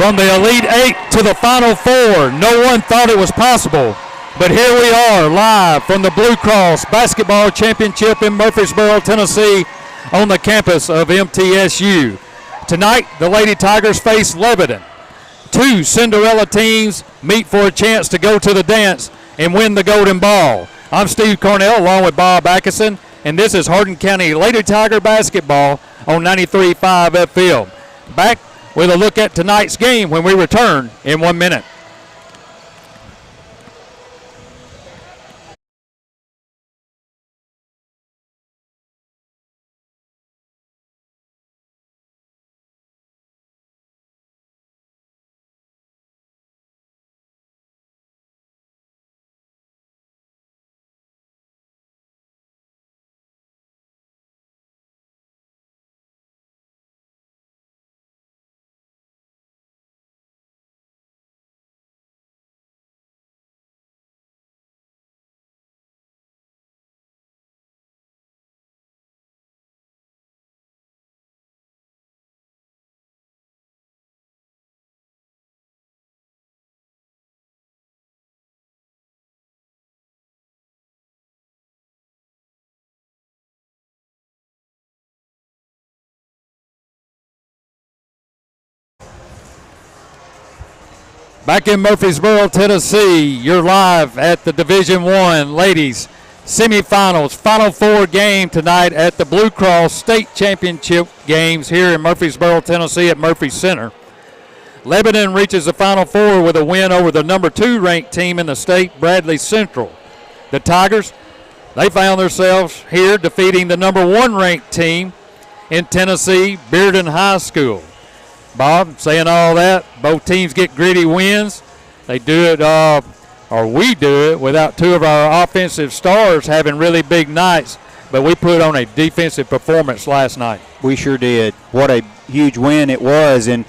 From the Elite Eight to the Final Four, no one thought it was possible. But here we are, live from the Blue Cross Basketball Championship in Murfreesboro, Tennessee, on the campus of MTSU. Tonight, the Lady Tigers face Lebanon. Two Cinderella teams meet for a chance to go to the dance and win the Golden Ball. I'm Steve Cornell along with Bob Atkinson, and this is Hardin County Lady Tiger basketball on 93.5 FM. Back with a look at tonight's game when we return in 1 minute. Back in Murfreesboro, Tennessee, you're live at the Division I Ladies Semifinals, Final Four game tonight at the Blue Cross State Championship games here in Murfreesboro, Tennessee at Murphy Center. Lebanon reaches the Final Four with a win over the number 2 ranked team in the state, Bradley Central. The Tigers, they found themselves here defeating the number 1 ranked team in Tennessee, Bearden High School. Bob, saying all that, both teams get gritty wins. They do it, or we do it, without two of our offensive stars having really big nights, but we put on a defensive performance last night. We sure did. What a huge win it was, and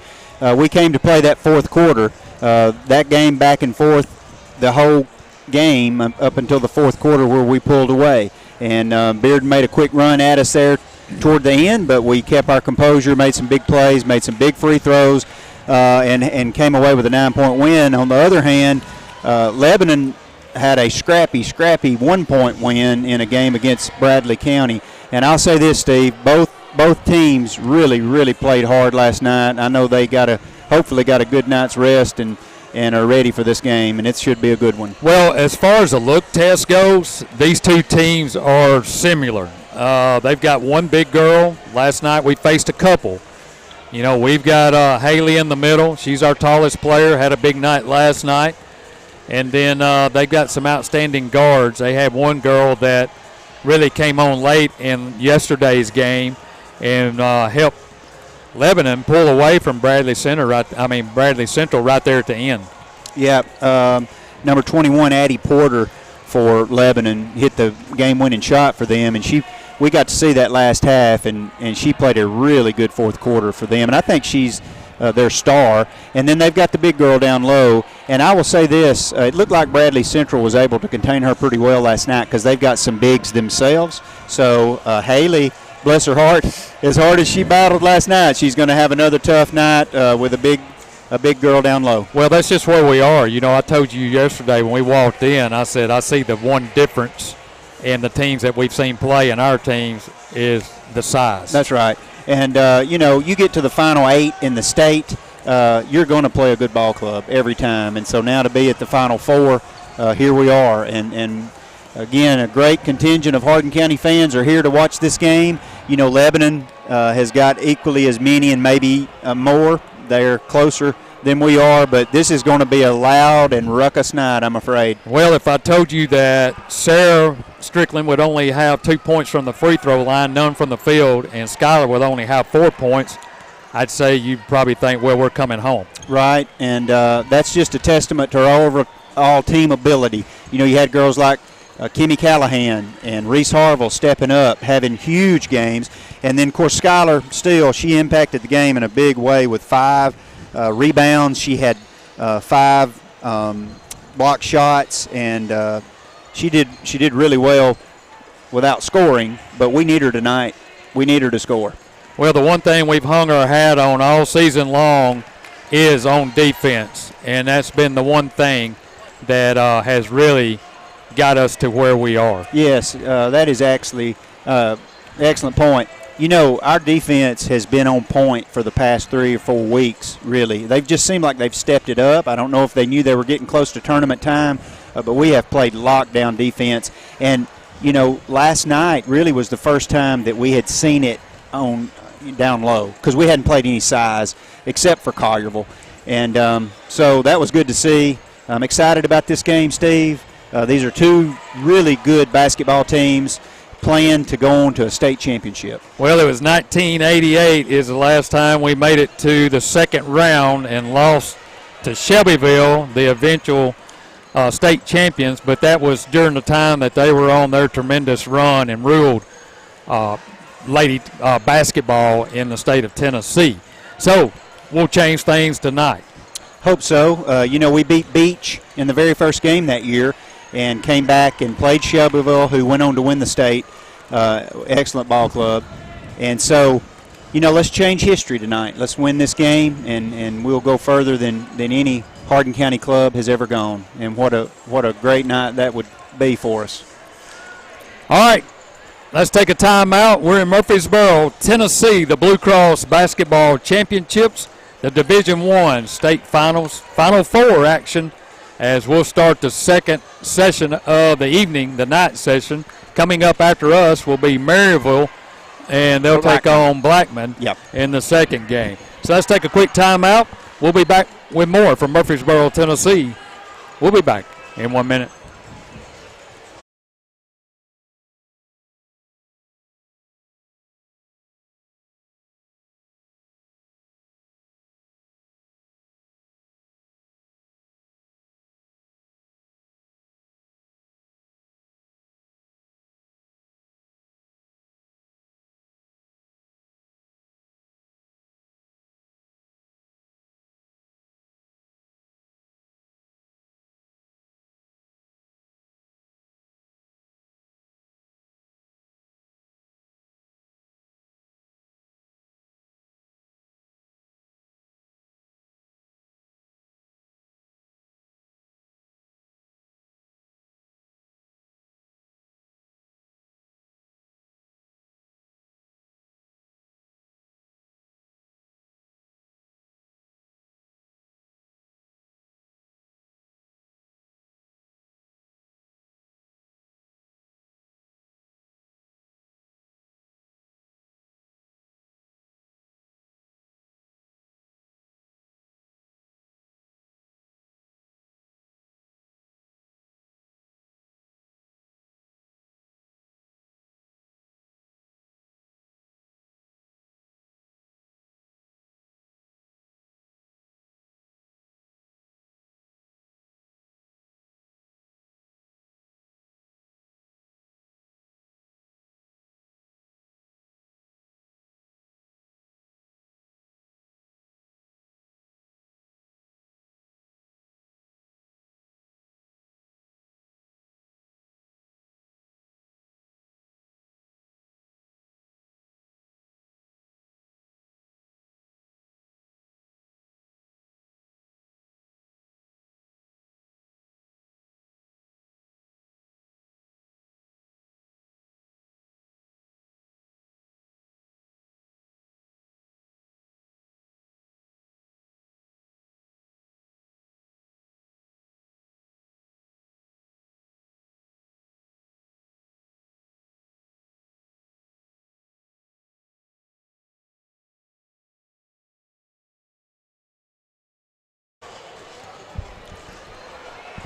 we came to play that fourth quarter. That game back and forth the whole game up until the fourth quarter where we pulled away. And Bearden made a quick run at us there toward the end, but we kept our composure, made some big plays, made some big free throws, and came away with a 9-point win. On the other hand, Lebanon had a scrappy 1-point win in a game against Bradley County. And I'll say this, Steve, both teams really played hard last night. I know they hopefully got a good night's rest and are ready for this game, and it should be a good one. Well, as far as the look test goes, these two teams are similar. They've got one big girl. Last night we faced a couple. You know, we've got Haley in the middle. She's our tallest player, had a big night last night. And then they've got some outstanding guards. They have one girl that really came on late in yesterday's game and helped Lebanon pull away from Bradley Central right there at the end. Yeah, number 21, Addie Porter for Lebanon, hit the game-winning shot for them, and we got to see that last half, and she played a really good fourth quarter for them, and I think she's their star. And then they've got the big girl down low, and I will say this, it looked like Bradley Central was able to contain her pretty well last night because they've got some bigs themselves. So Haley, bless her heart, as hard as she battled last night, she's going to have another tough night with a big girl down low. Well, that's just where we are. You know, I told you yesterday when we walked in, I said I see the one difference in the teams that we've seen play and our teams is the size. That's right. And, you get to the Final 8 in the state, you're going to play a good ball club every time. And so now to be at the Final 4, here we are. And again, a great contingent of Hardin County fans are here to watch this game. You know, Lebanon has got equally as many and maybe more. They're closer than we are, but this is going to be a loud and ruckus night, I'm afraid. Well, if I told you that Sarah Strickland would only have 2 points from the free throw line, none from the field, and Skylar would only have 4 points, I'd say you'd probably think, well, we're coming home. Right, and that's just a testament to our overall team ability. You know, you had girls like Kimmy Callahan and Reese Harville stepping up, having huge games. And then, of course, Skylar Steele, she impacted the game in a big way with 5 rebounds. She had 5 block shots, and she did really well without scoring, but we need her tonight. We need her to score. Well, the one thing we've hung our hat on all season long is on defense, and that's been the one thing that has really got us to where we are. Yes, that is actually excellent point. You know, our defense has been on point for the past 3 or 4 weeks, really. They've just seemed like they've stepped it up. I don't know if they knew they were getting close to tournament time, but we have played lockdown defense. And, you know, last night really was the first time that we had seen it on down low, because we hadn't played any size except for Collierville. And so that was good to see. I'm excited about this game, Steve. These are 2 really good basketball teams playing to go on to a state championship. Well, it was 1988 is the last time we made it to the second round and lost to Shelbyville, the eventual state champions, but that was during the time that they were on their tremendous run and ruled lady basketball in the state of Tennessee. So we'll change things tonight. Hope so. You know, we beat Beach in the very first game that year and came back and played Shelbyville, who went on to win the state. Excellent ball club. And so, you know, let's change history tonight. Let's win this game, and we'll go further than any Hardin County club has ever gone. And what a great night that would be for us. All right, let's take a timeout. We're in Murfreesboro, Tennessee, the Blue Cross Basketball Championships, the Division I state finals, Final Four action, as we'll start the second session of the evening, the night session. Coming up after us will be Maryville, and they'll take on Blackman in the second game. So let's take a quick timeout. We'll be back with more from Murfreesboro, Tennessee. We'll be back in 1 minute.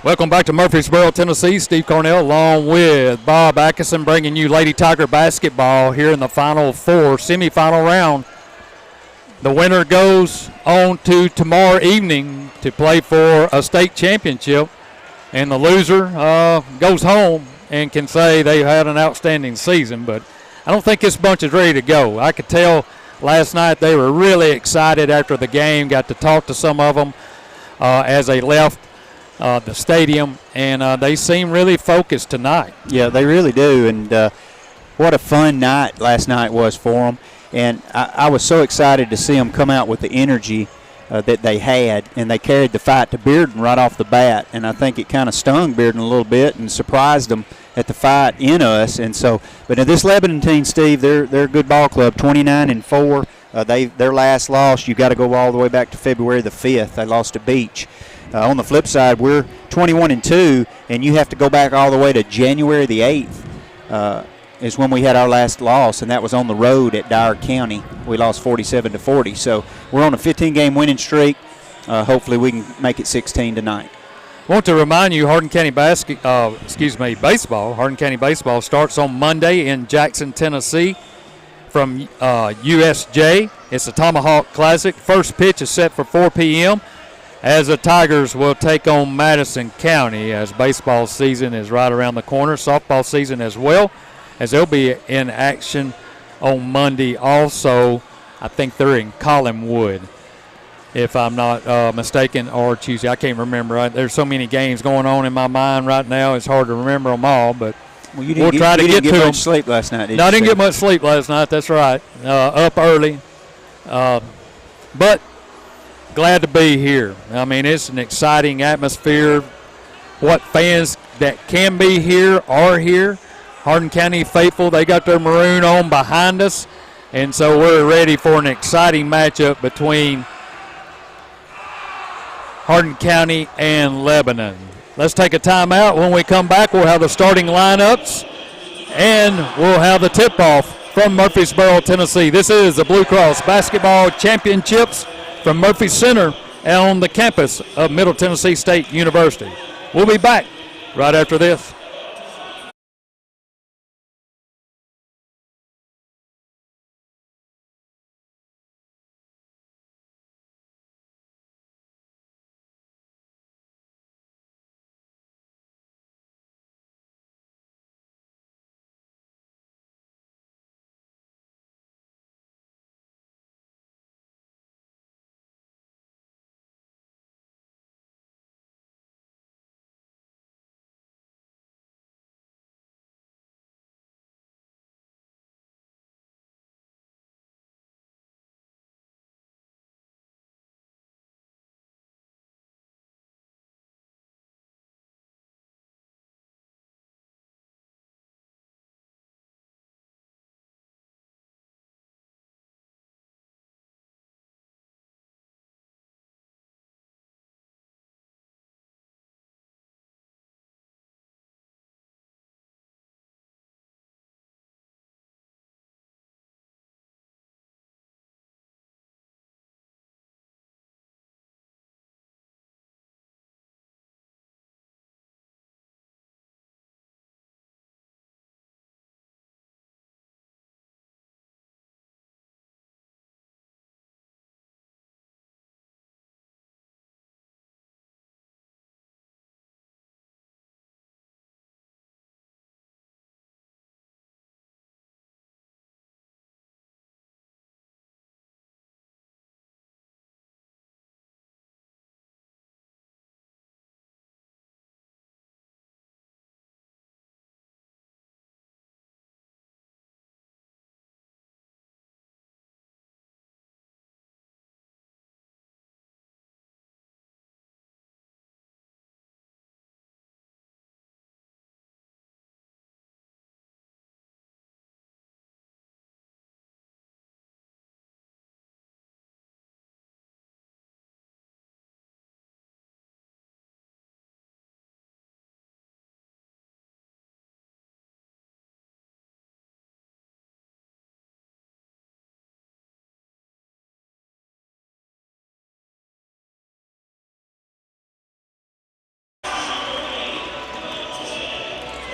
Welcome back to Murfreesboro, Tennessee. Steve Cornell along with Bob Atkinson bringing you Lady Tiger basketball here in the Final Four semifinal round. The winner goes on to tomorrow evening to play for a state championship, and the loser goes home and can say they had an outstanding season. But I don't think this bunch is ready to go. I could tell last night they were really excited after the game, got to talk to some of them as they left the stadium, and they seem really focused tonight. Yeah, they really do, and what a fun night last night was for them. And I was so excited to see them come out with the energy that they had, and they carried the fight to Bearden right off the bat, and I think it kind of stung Bearden a little bit and surprised them at the fight in us. And so, but this Lebanon team, Steve, they're a good ball club, 29-4. Their last loss, you got to go all the way back to February the 5th. They lost to Beach. On the flip side, we're 21-2, and you have to go back all the way to January the 8th. Is when we had our last loss, and that was on the road at Dyer County. We lost 47-40. So we're on a 15-game winning streak. Hopefully we can make it 16 tonight. I want to remind you, Hardin County baseball. Hardin County baseball starts on Monday in Jackson, Tennessee, from USJ. It's a Tomahawk Classic. First pitch is set for 4 p.m. as the Tigers will take on Madison County, as baseball season is right around the corner. Softball season as well, as they'll be in action on Monday also. I think they're in Collinwood, if I'm not mistaken, or Tuesday. I can't remember. There's so many games going on in my mind right now. It's hard to remember them all, but we'll try to get to them. You didn't get much sleep last night, did you? No, I didn't get much sleep last night. That's right. Up early. But glad to be here. I mean, it's an exciting atmosphere. What fans that can be here are here. Hardin County faithful, they got their maroon on behind us, and so we're ready for an exciting matchup between Hardin County and Lebanon. Let's take a timeout. When we come back, we'll have the starting lineups, and we'll have the tip-off from Murfreesboro, Tennessee. This is the Blue Cross Basketball Championships from Murphy Center on the campus of Middle Tennessee State University. We'll be back right after this.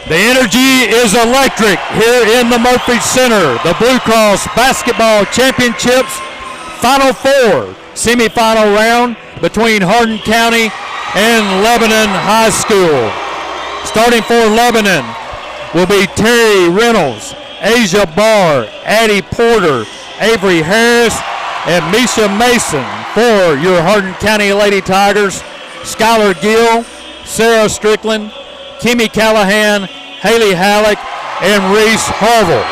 The energy is electric here in the Murphy Center. The Blue Cross Basketball Championships Final Four semifinal round between Hardin County and Lebanon High School. Starting for Lebanon will be Terry Reynolds, Asia Barr, Addie Porter, Avery Harris, and Misha Mason. For your Hardin County Lady Tigers, Skylar Gill, Sarah Strickland, Kimmy Callahan, Haley Halleck, and Reese Harville.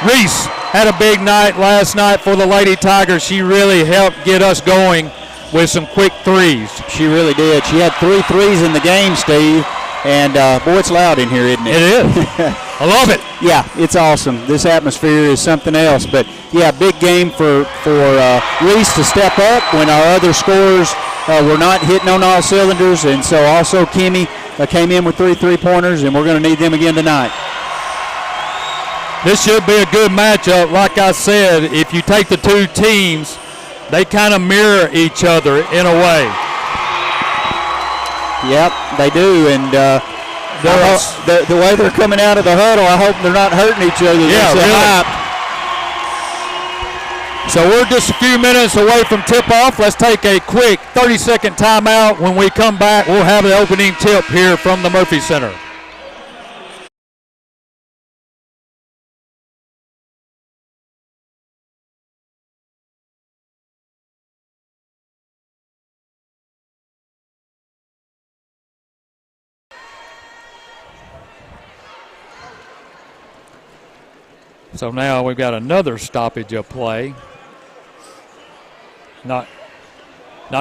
Reese had a big night last night for the Lady Tigers. She really helped get us going with some quick threes. She really did. She had 3 threes in the game, Steve. And, boy, it's loud in here, isn't it? It is. I love it. Yeah, it's awesome. This atmosphere is something else. But, yeah, big game for Reese to step up when our other scorers were not hitting on all cylinders. And so also Kimmy came in with 3 3-pointers, and we're going to need them again tonight. This should be a good matchup. Like I said, if you take the two teams, they kind of mirror each other in a way. Yep, they do, and the way they're coming out of the huddle, I hope they're not hurting each other. Yeah, really. So we're just a few minutes away from tip-off. Let's take a quick 30-second timeout. When we come back, we'll have the opening tip here from the Murphy Center. So now we've got another stoppage of play. Not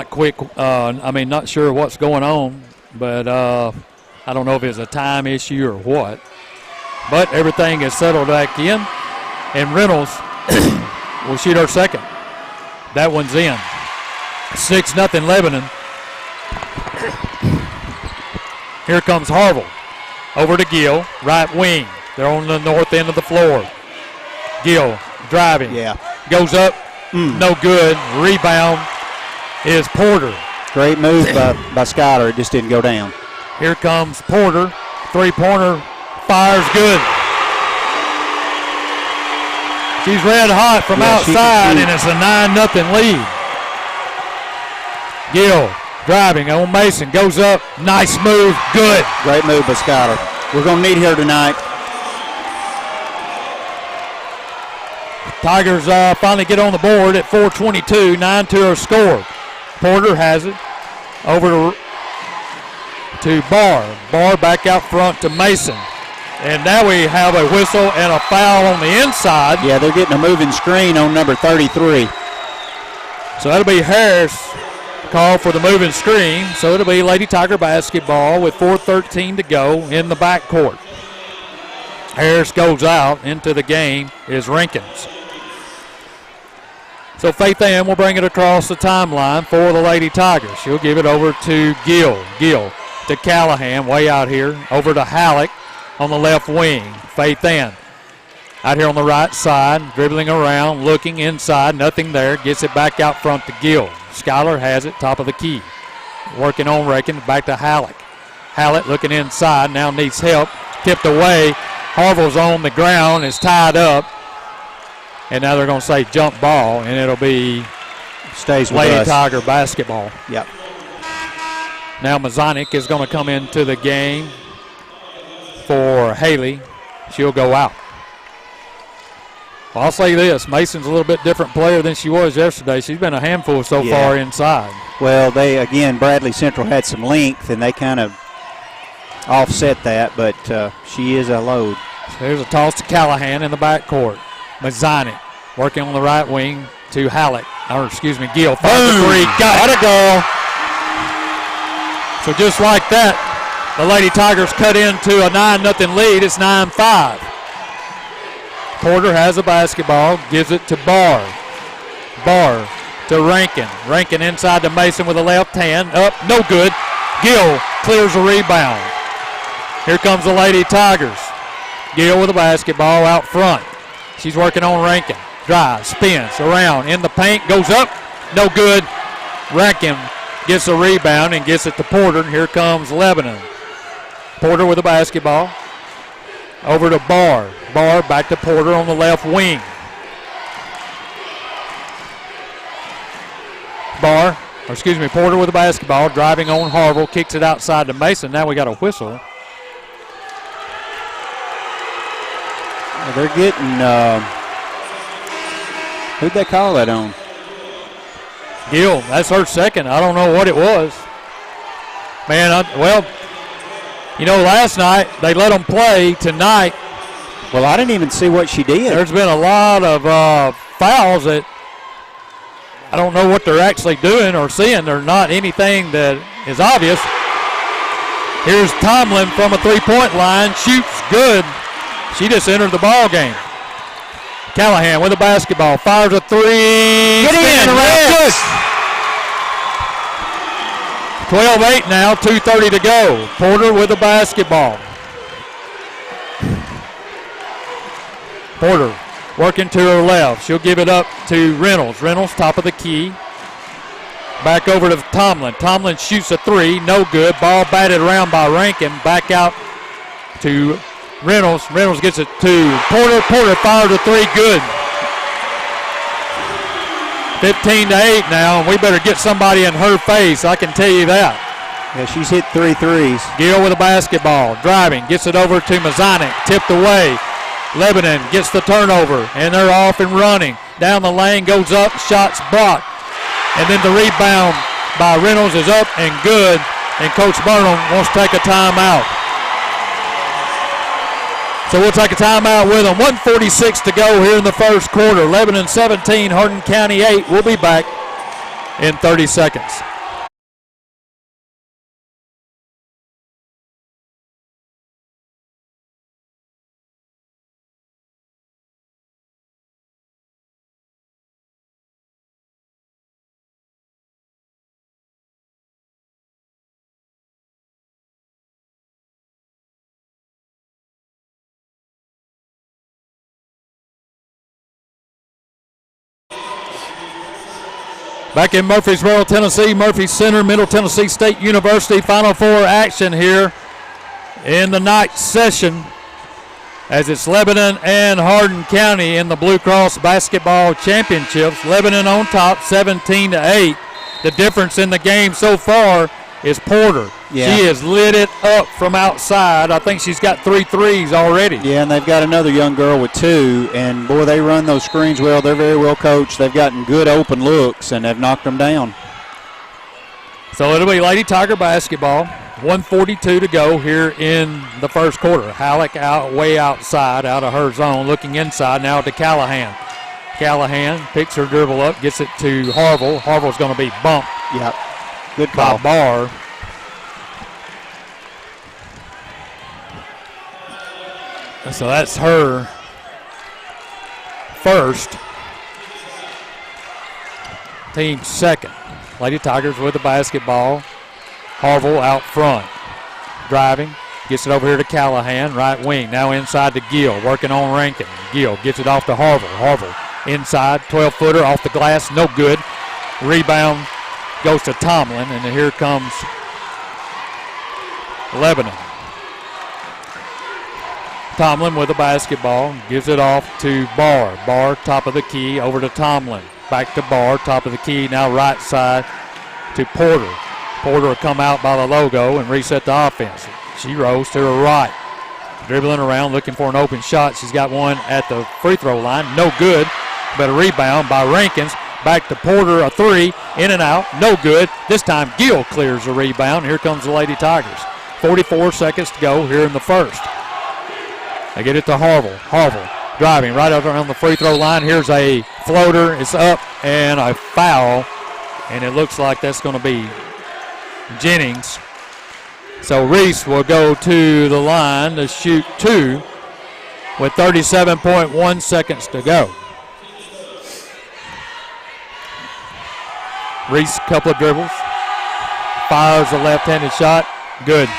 quick. Not sure what's going on, but I don't know if it's a time issue or what. But everything is settled back in, and Reynolds will shoot her second. That one's in. 6-0 Lebanon. Here comes Harville. Over to Gill, right wing. They're on the north end of the floor. Gill driving. Yeah. Goes up. No good. Rebound is Porter. Great move by Skyler. It just didn't go down. Here comes Porter. 3-pointer. Fires good. She's red hot from outside, and it's a 9-0 lead. Gill driving on Mason. Goes up. Nice move. Good. Great move by Skyler. We're going to need her tonight. Tigers finally get on the board at 4:22, 9-2 her score. Porter has it over to Barr. Barr back out front to Mason. And now we have a whistle and a foul on the inside. Yeah, they're getting a moving screen on number 33. So that'll be Harris called for the moving screen. So it'll be Lady Tiger basketball with 4:13 to go in the backcourt. Harris goes out. Into the game is Rankins. So Faith Ann will bring it across the timeline for the Lady Tigers. She'll give it over to Gill. Gill to Callahan way out here. Over to Halleck on the left wing. Faith Ann out here on the right side. Dribbling around, looking inside. Nothing there. Gets it back out front to Gill. Skyler has it, top of the key. Working on Rankin. Back to Halleck. Halleck looking inside. Now needs help. Tipped away. Harville's on the ground. Is tied up. And now they're going to say jump ball, and it'll be stays with Lady us. Tiger basketball. Yep. Now Mazonik is going to come into the game for Haley. She'll go out. Well, I'll say this. Mason's a little bit different player than she was yesterday. She's been a handful so far inside. Well, Bradley Central had some length, and they kind of offset that, but she is a load. So here's a toss to Callahan in the backcourt. Mazonik working on the right wing to Halleck. Gill. Fires the three. Got it. Goal. So just like that, the Lady Tigers cut into a 9-0 lead. It's 9-5. Porter has the basketball. Gives it to Barr. Barr to Rankin. Rankin inside to Mason with a left hand. Up. No good. Gill clears the rebound. Here comes the Lady Tigers. Gill with the basketball out front. She's working on Rankin. Drive, spins, around, in the paint, goes up, no good. Rankin gets the rebound and gets it to Porter, and here comes Lebanon. Porter with the basketball. Over to Barr. Barr back to Porter on the left wing. Porter with the basketball, driving on Harville, kicks it outside to Mason. Now we got a whistle. They're getting, who'd they call that on? Gill, that's her second. I don't know what it was. Man, last night they let them play. Tonight, well, I didn't even see what she did. There's been a lot of fouls that I don't know what they're actually doing or seeing. There's not anything that is obvious. Here's Tomlin from a three-point line. Shoots good. She just entered the ball game. Callahan with the basketball. Fires a three. Get in. Good. 12-8 now. 2:30 to go. Porter with the basketball. Porter working to her left. She'll give it up to Reynolds. Reynolds, top of the key. Back over to Tomlin. Tomlin shoots a three. No good. Ball batted around by Rankin. Back out to Reynolds. Reynolds gets it to Porter. Porter fires a three. Good. 15-8 now, and we better get somebody in her face. I can tell you that. Yeah, she's hit 3 threes. Gill with a basketball. Driving. Gets it over to Mazanik. Tipped away. Lebanon gets the turnover, and they're off and running. Down the lane, goes up, shots blocked. And then the rebound by Reynolds is up and good, and Coach Burnham wants to take a timeout. So we'll take a timeout with them. 1:46 to go here in the first quarter. Lebanon 17, Hardin County 8. We'll be back in 30 seconds. Back in Murfreesboro, Tennessee, Murphy Center, Middle Tennessee State University. Final four action here in the night session as it's Lebanon and Hardin County in the Blue Cross Basketball Championships. Lebanon on top, 17-8. The difference in the game so far is Porter. Yeah. She has lit it up from outside. I think she's got 3 threes already. Yeah, and they've got another young girl with 2, and boy, they run those screens well. They're very well coached. They've gotten good open looks, and they've knocked them down. So it'll be Lady Tiger basketball. 1:42 to go here in the first quarter. Halleck out way outside, out of her zone, looking inside now to Callahan. Callahan picks her dribble up, gets it to Harville. Harville's going to be bumped. Yep. Good by call. Barr. So that's her first. Team second. Lady Tigers with the basketball. Harville out front. Driving. Gets it over here to Callahan, right wing. Now inside to Gill, working on Rankin. Gill gets it off to Harville. Harville inside, 12-footer off the glass, no good. Rebound goes to Tomlin, and here comes Lebanon. Tomlin with the basketball, gives it off to Barr. Barr, top of the key, over to Tomlin. Back to Barr, top of the key, now right side to Porter. Porter will come out by the logo and reset the offense. She rose to her right. Dribbling around, looking for an open shot. She's got one at the free throw line, no good. But a rebound by Rankins. Back to Porter, a three, in and out, no good. This time Gill clears the rebound. Here comes the Lady Tigers. 44 seconds to go here in the first. They get it to Harville. Harville driving right over on the free throw line. Here's a floater. It's up and a foul. And it looks like that's going to be Jennings. So Reese will go to the line to shoot 2 with 37.1 seconds to go. Reese, couple of dribbles. Fires a left-handed shot. Good.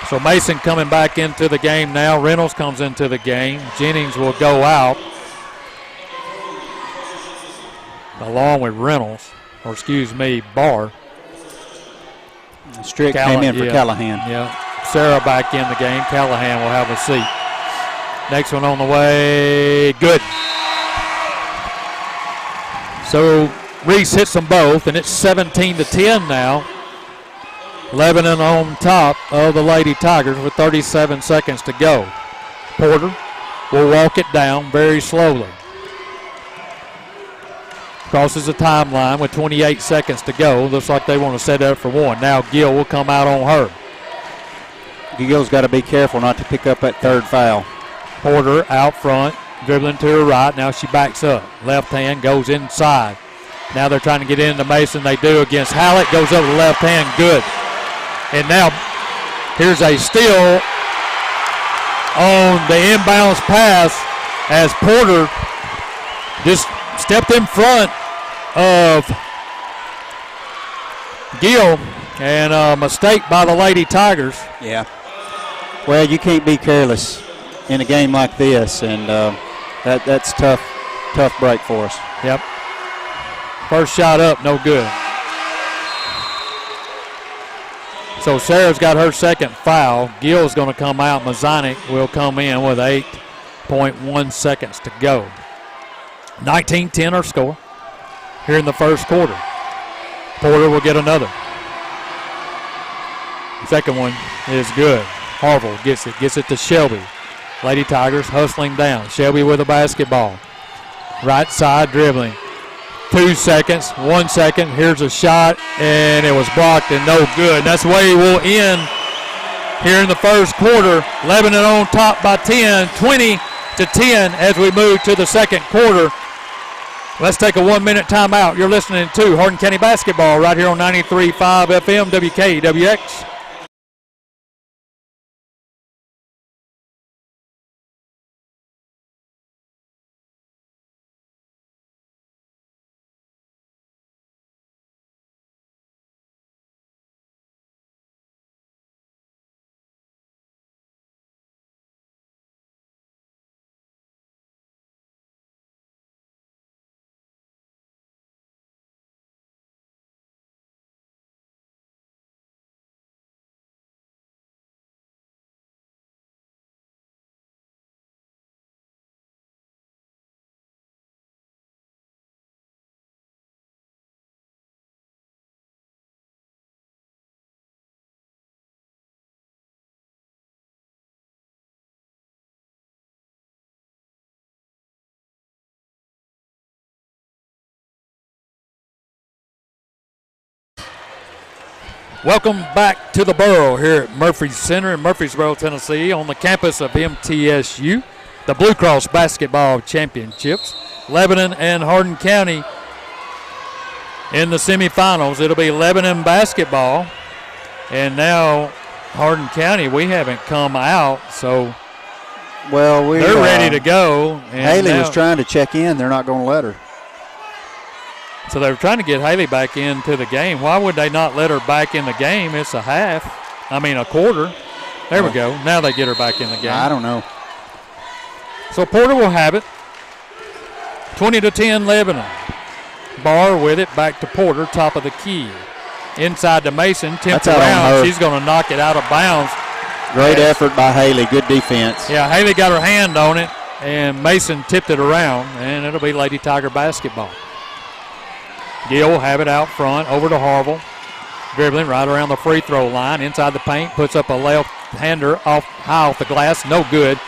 So Mason coming back into the game now. Reynolds comes into the game. Jennings will go out along with Reynolds, or excuse me, Barr. Strick came in for Callahan. Yeah. Sarah back in the game. Callahan will have a seat. Next one on the way. Good. So Reese hits them both, and it's 17-10 now. Lebanon on top of the Lady Tigers with 37 seconds to go. Porter will walk it down very slowly. Crosses the timeline with 28 seconds to go. Looks like they want to set up for one. Now Gill will come out on her. Gill's got to be careful not to pick up that third foul. Porter out front. Dribbling to her right. Now she backs up. Left hand goes inside. Now they're trying to get into Mason. They do against Hallett. Goes over the left hand. Good. And now here's a steal on the inbounds pass as Porter just stepped in front of Gill, and a mistake by the Lady Tigers. Yeah. Well, you can't be careless in a game like this, and that's tough break for us. Yep. First shot up, no good. So Sarah's got her second foul. Gill's going to come out. Mazzanic will come in with 8.1 seconds to go. 19-10 our score here in the first quarter. Porter will get another. Second one is good. Harville gets it to Shelby. Lady Tigers hustling down. Shelby with a basketball. Right side dribbling. 2 seconds, 1 second. Here's a shot, and it was blocked and no good. That's the way we'll end here in the first quarter. Lebanon on top by 10, 20-10 as we move to the second quarter. Let's take a 1-minute timeout. You're listening to Hardin County Basketball right here on 93.5 FM WKWX. Welcome back to the Borough here at Murphy's Center in Murfreesboro, Tennessee, on the campus of MTSU. The Blue Cross Basketball Championships. Lebanon and Hardin County in the semifinals. It'll be Lebanon basketball. And now Hardin County, we haven't come out, so they're ready to go. And Haley was trying to check in. They're not going to let her. So they were trying to get Haley back into the game. Why would they not let her back in the game? It's a quarter. There we go. Now they get her back in the game. I don't know. So Porter will have it. 20-10 Lebanon. Barr with it, back to Porter, top of the key. Inside to Mason, tipped around. She's going to knock it out of bounds. Great effort by Haley. Good defense. Yeah, Haley got her hand on it, and Mason tipped it around, and it'll be Lady Tiger basketball. Gill will have it out front, over to Harville. Dribbling right around the free throw line, inside the paint, puts up a left-hander high off the glass, no good.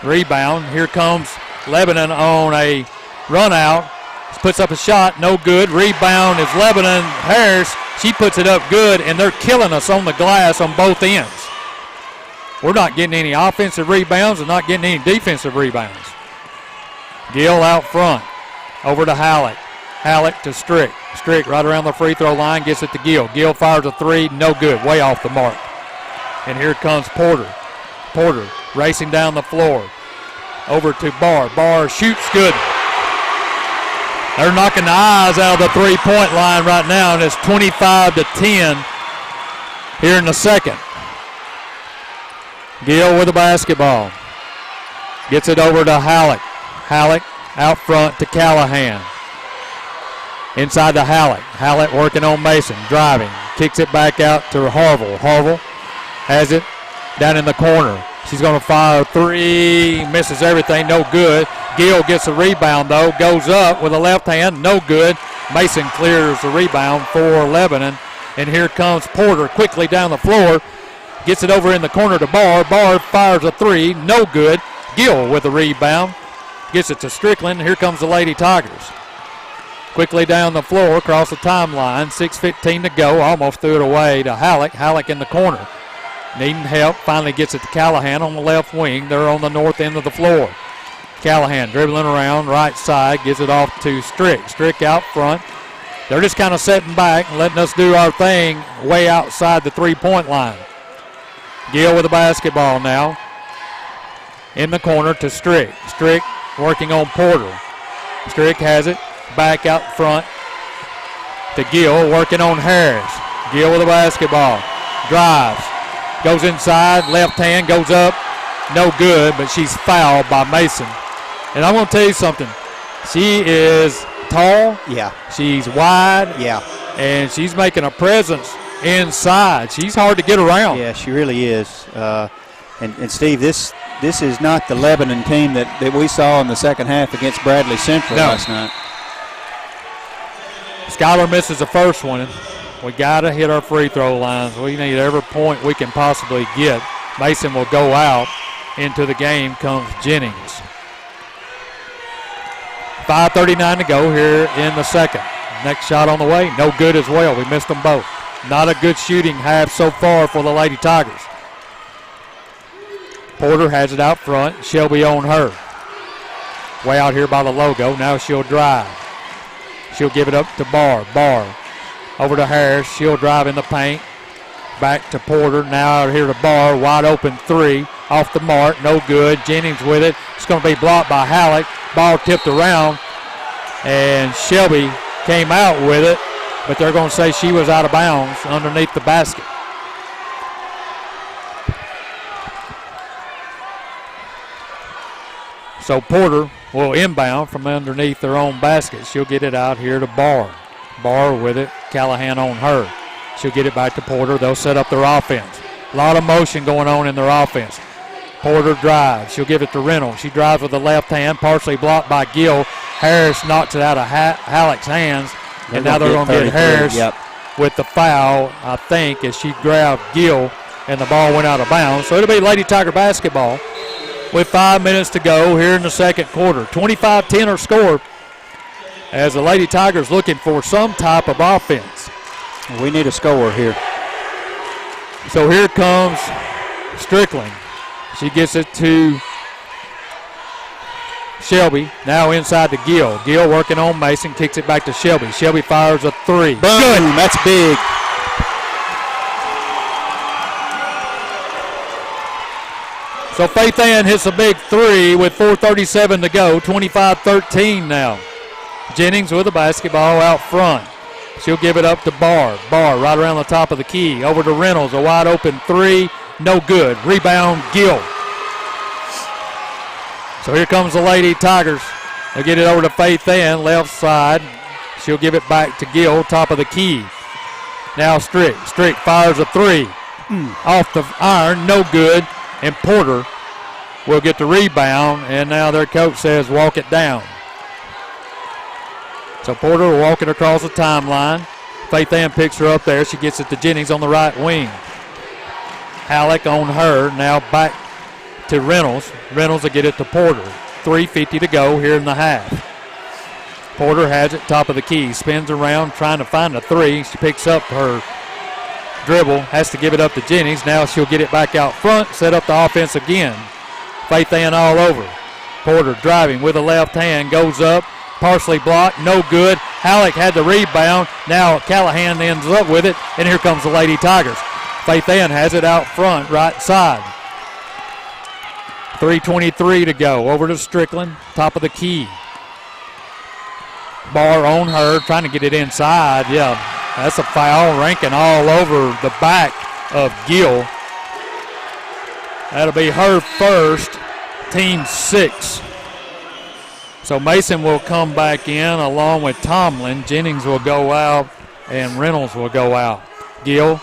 Rebound, here comes Lebanon on a run out. Puts up a shot, no good. Rebound is Lebanon. Harris, she puts it up good, and they're killing us on the glass on both ends. We're not getting any offensive rebounds and not getting any defensive rebounds. Gill out front, over to Hallett. Hallett to Strick. Strick right around the free throw line, gets it to Gill. Gill fires a three, no good, way off the mark. And here comes Porter. Porter racing down the floor. Over to Barr. Barr shoots good. They're knocking the eyes out of the three-point line right now, and it's 25-10 here in the second. Gill with the basketball. Gets it over to Halleck. Halleck out front to Callahan. Inside to Hallett. Hallett working on Mason, driving. Kicks it back out to Harville. Harville has it down in the corner. She's going to fire a three. Misses everything, no good. Gill gets a rebound, though. Goes up with a left hand, no good. Mason clears the rebound for Lebanon. And here comes Porter quickly down the floor. Gets it over in the corner to Barr. Barr fires a three, no good. Gill with the rebound. Gets it to Strickland. Here comes the Lady Tigers. Quickly down the floor, across the timeline. 6:15 to go. Almost threw it away to Halleck. Halleck in the corner. Needing help. Finally gets it to Callahan on the left wing. They're on the north end of the floor. Callahan dribbling around right side, gives it off to Strick. Strick out front. They're just kind of sitting back and letting us do our thing way outside the three-point line. Gill with the basketball now. In the corner to Strick. Strick working on Porter. Strick has it. Back out front to Gill, working on Harris. Gill with the basketball. Drives. Goes inside. Left hand goes up. No good, but she's fouled by Mason. And I'm going to tell you something. She is tall. Yeah. She's wide. Yeah. And she's making a presence inside. She's hard to get around. Yeah, she really is. And Steve, this is not the Lebanon team that we saw in the second half against Bradley Central last night. Skylar misses the first one. We got to hit our free throw lines. We need every point we can possibly get. Mason will go out. Into the game comes Jennings. 5:39 to go here in the second. Next shot on the way, no good as well. We missed them both. Not a good shooting half so far for the Lady Tigers. Porter has it out front. Shelby on her. Way out here by the logo. Now she'll drive. She'll give it up to Barr. Barr over to Harris. She'll drive in the paint. Back to Porter. Now out here to Barr. Wide open three. Off the mark. No good. Jennings with it. It's going to be blocked by Halleck. Ball tipped around. And Shelby came out with it. But they're going to say she was out of bounds underneath the basket. So Porter will inbound from underneath their own basket. She'll get it out here to Barr. Barr with it. Callahan on her. She'll get it back to Porter. They'll set up their offense. A lot of motion going on in their offense. Porter drives. She'll give it to Reynolds. She drives with the left hand, partially blocked by Gill. Harris knocks it out of Halleck's hands. And now they're going to get Harris with the foul, I think, as she grabbed Gill and the ball went out of bounds. So it'll be Lady Tiger basketball with 5 minutes to go here in the second quarter. 25-10 our score as the Lady Tigers looking for some type of offense. We need a score here. So here comes Strickland. She gets it to Shelby. Now inside to Gill. Gill working on Mason. Kicks it back to Shelby. Shelby fires a three. Boom. Good. That's big. So Faith Ann hits a big three with 4:37 to go. 25-13 now. Jennings with the basketball out front. She'll give it up to Barr. Barr right around the top of the key. Over to Reynolds. A wide open three. No good. Rebound, Gill. So here comes the Lady Tigers. They'll get it over to Faith Ann, left side. She'll give it back to Gill, top of the key. Now Strick. Strick fires a three. Off the iron, no good. And Porter will get the rebound, and now their coach says walk it down. So Porter will walk it across the timeline. Faith Ann picks her up there. She gets it to Jennings on the right wing. Halleck on her. Now back to Reynolds. Reynolds will get it to Porter. 3:50 to go here in the half. Porter has it top of the key. Spins around trying to find a three. She picks up her dribble. Has to give it up to Jennings. Now she'll get it back out front. Set up the offense again. Faith Ann all over. Porter driving with the left hand. Goes up. Partially blocked. No good. Halleck had the rebound. Now Callahan ends up with it. And here comes the Lady Tigers. Faith Ann has it out front, right side. 3:23 to go. Over to Strickland, top of the key. Barr on her, trying to get it inside. Yeah, that's a foul. Rankin all over the back of Gill. That'll be her first, team 6. So Mason will come back in along with Tomlin. Jennings will go out, and Reynolds will go out. Gill.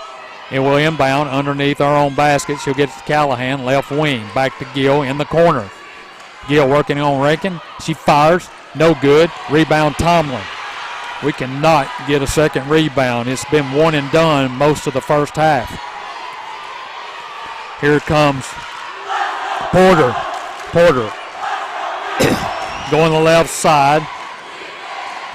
It will inbound underneath our own basket. She'll get it to Callahan, left wing. Back to Gill in the corner. Gill working on Rankin. She fires. No good. Rebound Tomlin. We cannot get a second rebound. It's been one and done most of the first half. Here comes Porter. Porter going the left side.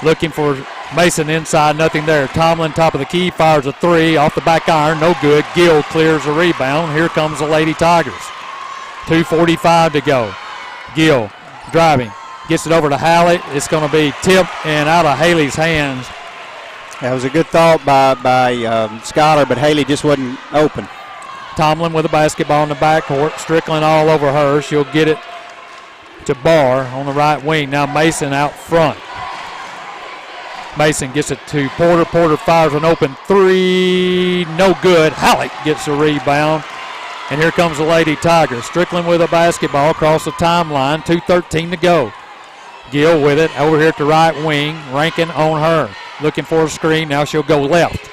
Looking for Mason inside, nothing there. Tomlin, top of the key, fires a three off the back iron, no good. Gill clears the rebound. Here comes the Lady Tigers. 2:45 to go. Gill driving. Gets it over to Hallett. It's going to be tipped and out of Haley's hands. That was a good thought by Scholar, but Haley just wasn't open. Tomlin with a basketball in the backcourt. Strickland all over her. She'll get it to Barr on the right wing. Now Mason out front. Mason gets it to Porter. Porter fires an open three. No good. Hallett gets the rebound. And here comes the Lady Tigers. Strickland with a basketball across the timeline. 2:13 to go. Gill with it over here at the right wing. Rankin on her. Looking for a screen. Now she'll go left.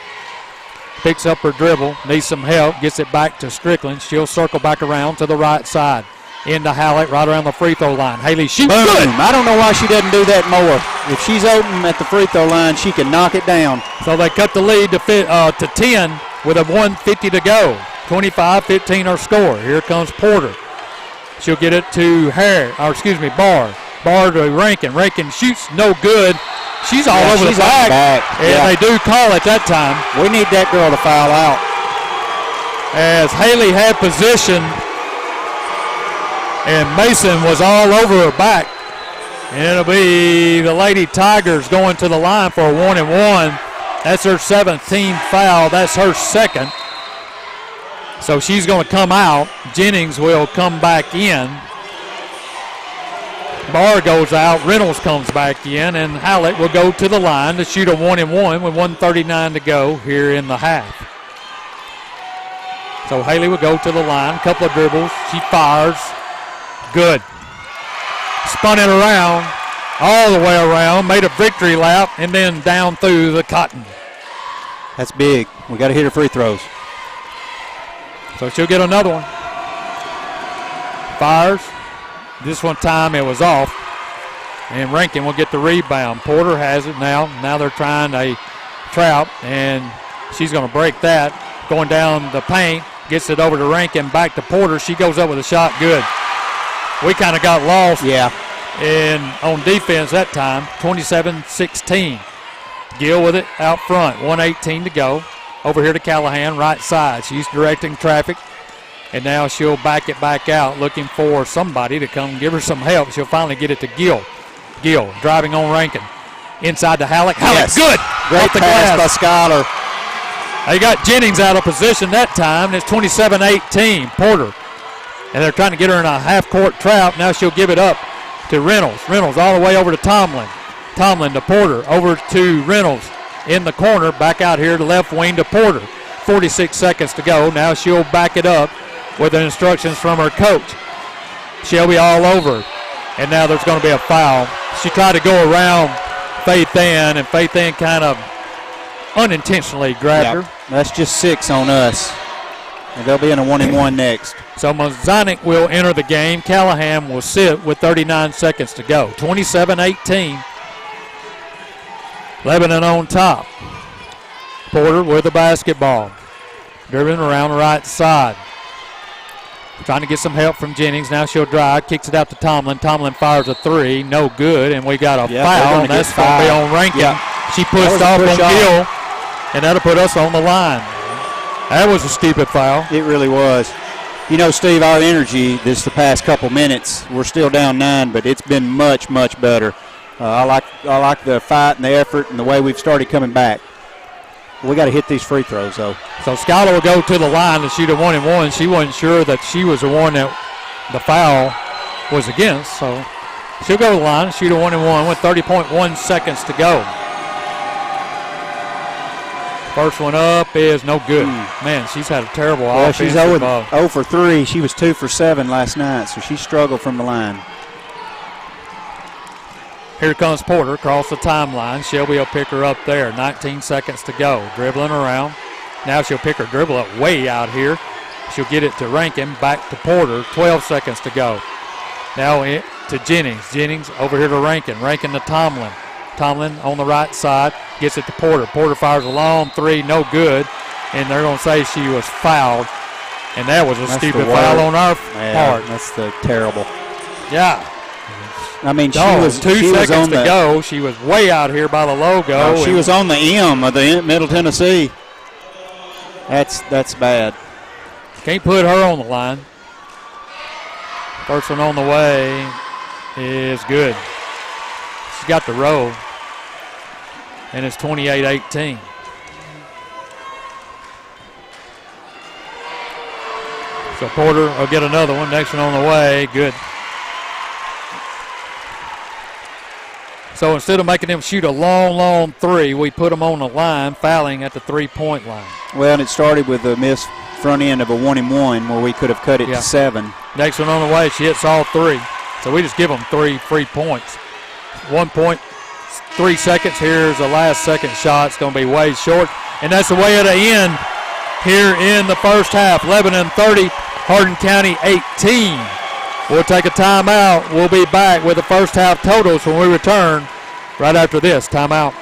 Picks up her dribble. Needs some help. Gets it back to Strickland. She'll circle back around to the right side. Into Hallett right around the free throw line. Haley shoots. Boom. Good. I don't know why she doesn't do that more. If she's open at the free throw line, she can knock it down. So they cut the lead to 10 with a 1:50 to go. 25-15 our score. Here comes Porter. She'll get it to Barr. Barr to Rankin. Rankin shoots no good. She's all over the back. And they do call it that time. We need that girl to foul out. As Haley had position and Mason was all over her back. And it'll be the Lady Tigers going to the line for a 1-and-1. That's her 17th foul. That's her second. So she's going to come out. Jennings will come back in. Barr goes out. Reynolds comes back in. And Hallett will go to the line to shoot a 1-and-1 with 1:39 to go here in the half. So Haley will go to the line. Couple of dribbles. She fires. Good. Spun it around. All the way around. Made a victory lap. And then down through the cotton. That's big. We got to hit her free throws. So she'll get another one. Fires. This one time it was off. And Rankin will get the rebound. Porter has it now. Now they're trying a trap. And she's going to break that. Going down the paint. Gets it over to Rankin. Back to Porter. She goes up with a shot. Good. We kind of got lost. Yeah. And on defense that time. 27-16. Gill with it out front. 1:18 to go. Over here to Callahan, right side. She's directing traffic. And now she'll back it back out, looking for somebody to come give her some help. She'll finally get it to Gill. Gill driving on Rankin. Inside to Hallett. Hallett, yes. Good. Great Off the pass glass by Scholar. They got Jennings out of position that time. It's 27-18, Porter. And they're trying to get her in a half-court trap. Now she'll give it up to Reynolds. Reynolds all the way over to Tomlin. Tomlin to Porter. Over to Reynolds in the corner. Back out here to left wing to Porter. 46 seconds to go. Now she'll back it up with the instructions from her coach. She'll be all over. And now there's going to be a foul. She tried to go around Faith Ann, and Faith Ann kind of unintentionally grabbed her. That's just 6 on us. And they'll be in a 1-and-1 next. So Mazonik will enter the game. Callahan will sit with 39 seconds to go. 27-18. Lebanon on top. Porter with the basketball. Dribbling around the right side. Trying to get some help from Jennings. Now she'll drive. Kicks it out to Tomlin. Tomlin fires a three. No good. And we got a foul. And that's going to be on Rankin. Yeah. She pushed off on Gill. And that'll put us on the line. That was a stupid foul. It really was. You know, Steve, our energy the past couple minutes, we're still down 9, but it's been much, much better. I like the fight and the effort and the way we've started coming back. We got to hit these free throws, though. So Scholar will go to the line to shoot a 1-and-1. She wasn't sure that she was the one that the foul was against. So she'll go to the line and shoot a 1-and-1 with 30.1 seconds to go. First one up is no good. Man, she's had a terrible offense. She's 0 for 3. She was 2 for 7 last night, so she struggled from the line. Here comes Porter across the timeline. Shelby will pick her up there. 19 seconds to go. Dribbling around. Now she'll pick her dribble up way out here. She'll get it to Rankin. Back to Porter. 12 seconds to go. Now to Jennings. Jennings over here to Rankin. Rankin to Tomlin. Tomlin on the right side. Gets it to Porter. Porter fires a long three. No good. And they're going to say she was fouled. And that was a stupid foul on our part. That's terrible. Yeah. I mean, she was 2 seconds to go. She was way out here by the logo. She was on the M of the Middle Tennessee. That's bad. Can't put her on the line. First one on the way. is good. She's got the roll, and it's 28-18. So Porter will get another one. Next one on the way. Good. So instead of making them shoot a long, long three, we put them on the line, fouling at the three-point line. Well, and it started with a missed front end of a 1-and-1 where we could have cut it to 7. Next one on the way. She hits all three. So we just give them 3 free points. 1 point, 3 seconds. Here's the last second shot. It's going to be way short. And that's the way it'll end here in the first half. Lebanon 30, Hardin County 18. We'll take a timeout. We'll be back with the first half totals when we return right after this timeout.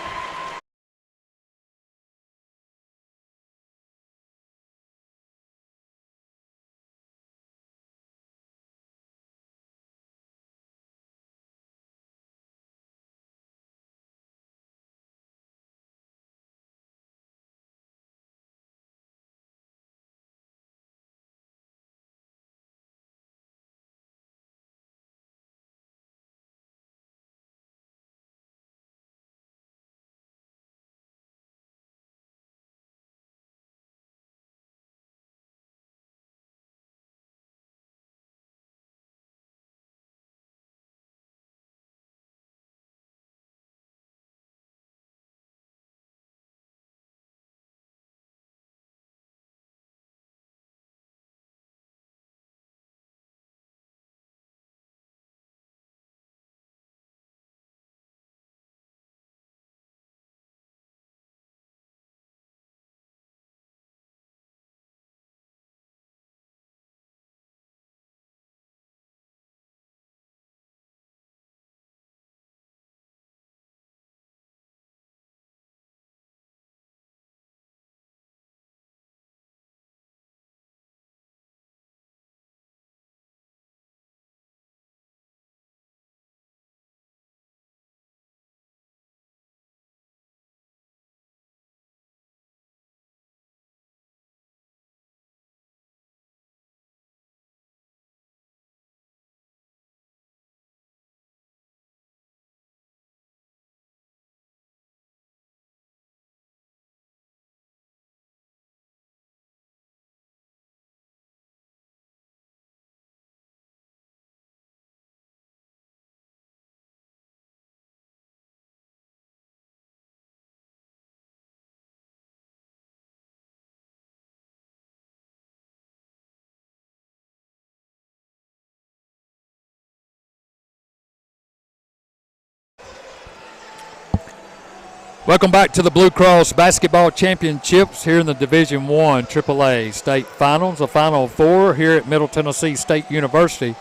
Welcome back to the Blue Cross Basketball Championships here in the Division I AAA State Finals, the Final Four here at Middle Tennessee State University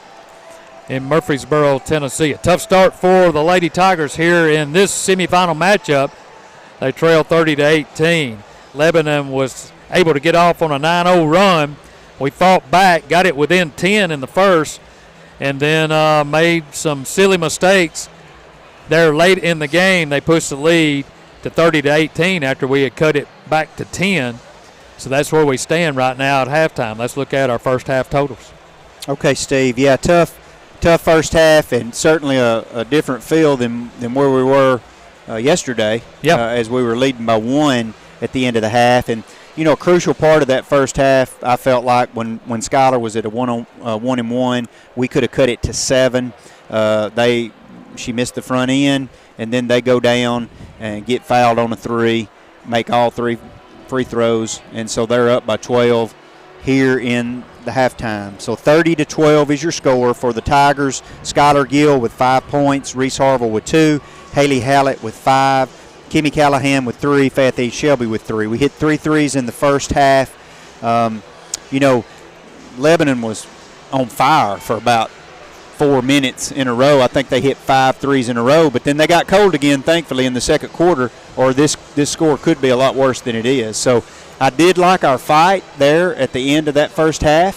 in Murfreesboro, Tennessee. A tough start for the Lady Tigers here in this semifinal matchup. They trail 30-18. Lebanon was able to get off on a 9-0 run. We fought back, got it within 10 in the first, and then made some silly mistakes there late in the game. They pushed the lead to 30-18 after we had cut it back to 10. So that's where we stand right now at halftime. Let's look at our first half totals. Okay, Steve. Yeah, tough first half, and certainly a different feel than where we were yesterday. As we were leading by 1 at the end of the half. And you know, a crucial part of that first half, I felt like when Skylar was at a 1-and-1, we could have cut it to 7. She missed the front end, and then they go down and get fouled on a 3, make all 3 free throws, and so they're up by 12 here in the halftime. So 30-12 is your score for the Tigers. Skylar Gill with 5 points, Reese Harville with 2, Haley Hallett with 5, Kimmy Callahan with 3, Faith Shelby with 3. We hit 3 threes in the first half. You know, Lebanon was on fire for about 4 minutes in a row. I think they hit 5 threes in a row, but then they got cold again, thankfully, in the second quarter, or this score could be a lot worse than it is. So I did like our fight there at the end of that first half.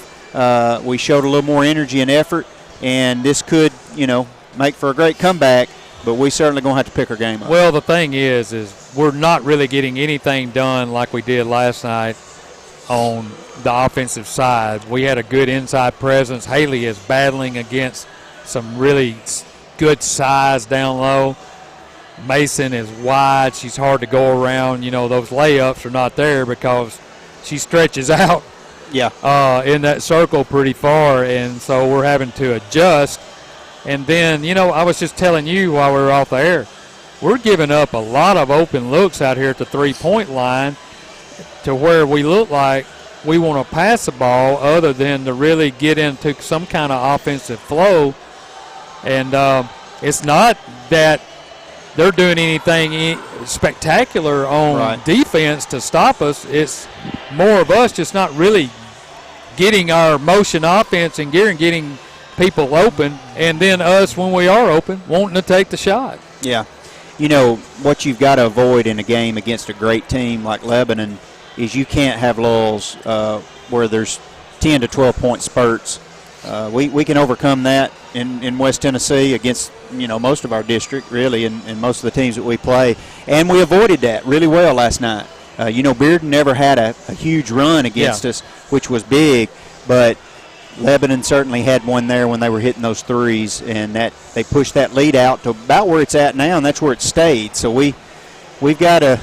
We showed a little more energy and effort, and this could, you know, make for a great comeback, but we certainly going to have to pick our game up. Well, the thing is we're not really getting anything done like we did last night on the offensive side. We had a good inside presence. Haley is battling against some really good size down low. Mason is wide. She's hard to go around. Those layups are not there because she stretches out in that circle pretty far, and so we're having to adjust. And then, I was just telling you while we were off the air, we're giving up a lot of open looks out here at the three-point line to where we look like we want to pass the ball other than to really get into some kind of offensive flow. And it's not that they're doing anything spectacular on defense to stop us. It's more of us just not really getting our motion offense in gear and getting people open, and then us, when we are open, wanting to take the shot. Yeah. What you've got to avoid in a game against a great team like Lebanon is you can't have lulls where there's 10 to 12-point spurts. We can overcome that in West Tennessee against most of our district, really, and most of the teams that we play. And we avoided that really well last night. Bearden never had a huge run against us, which was big, but Lebanon certainly had one there when they were hitting those threes, and that they pushed that lead out to about where it's at now, and that's where it stayed. So we've got to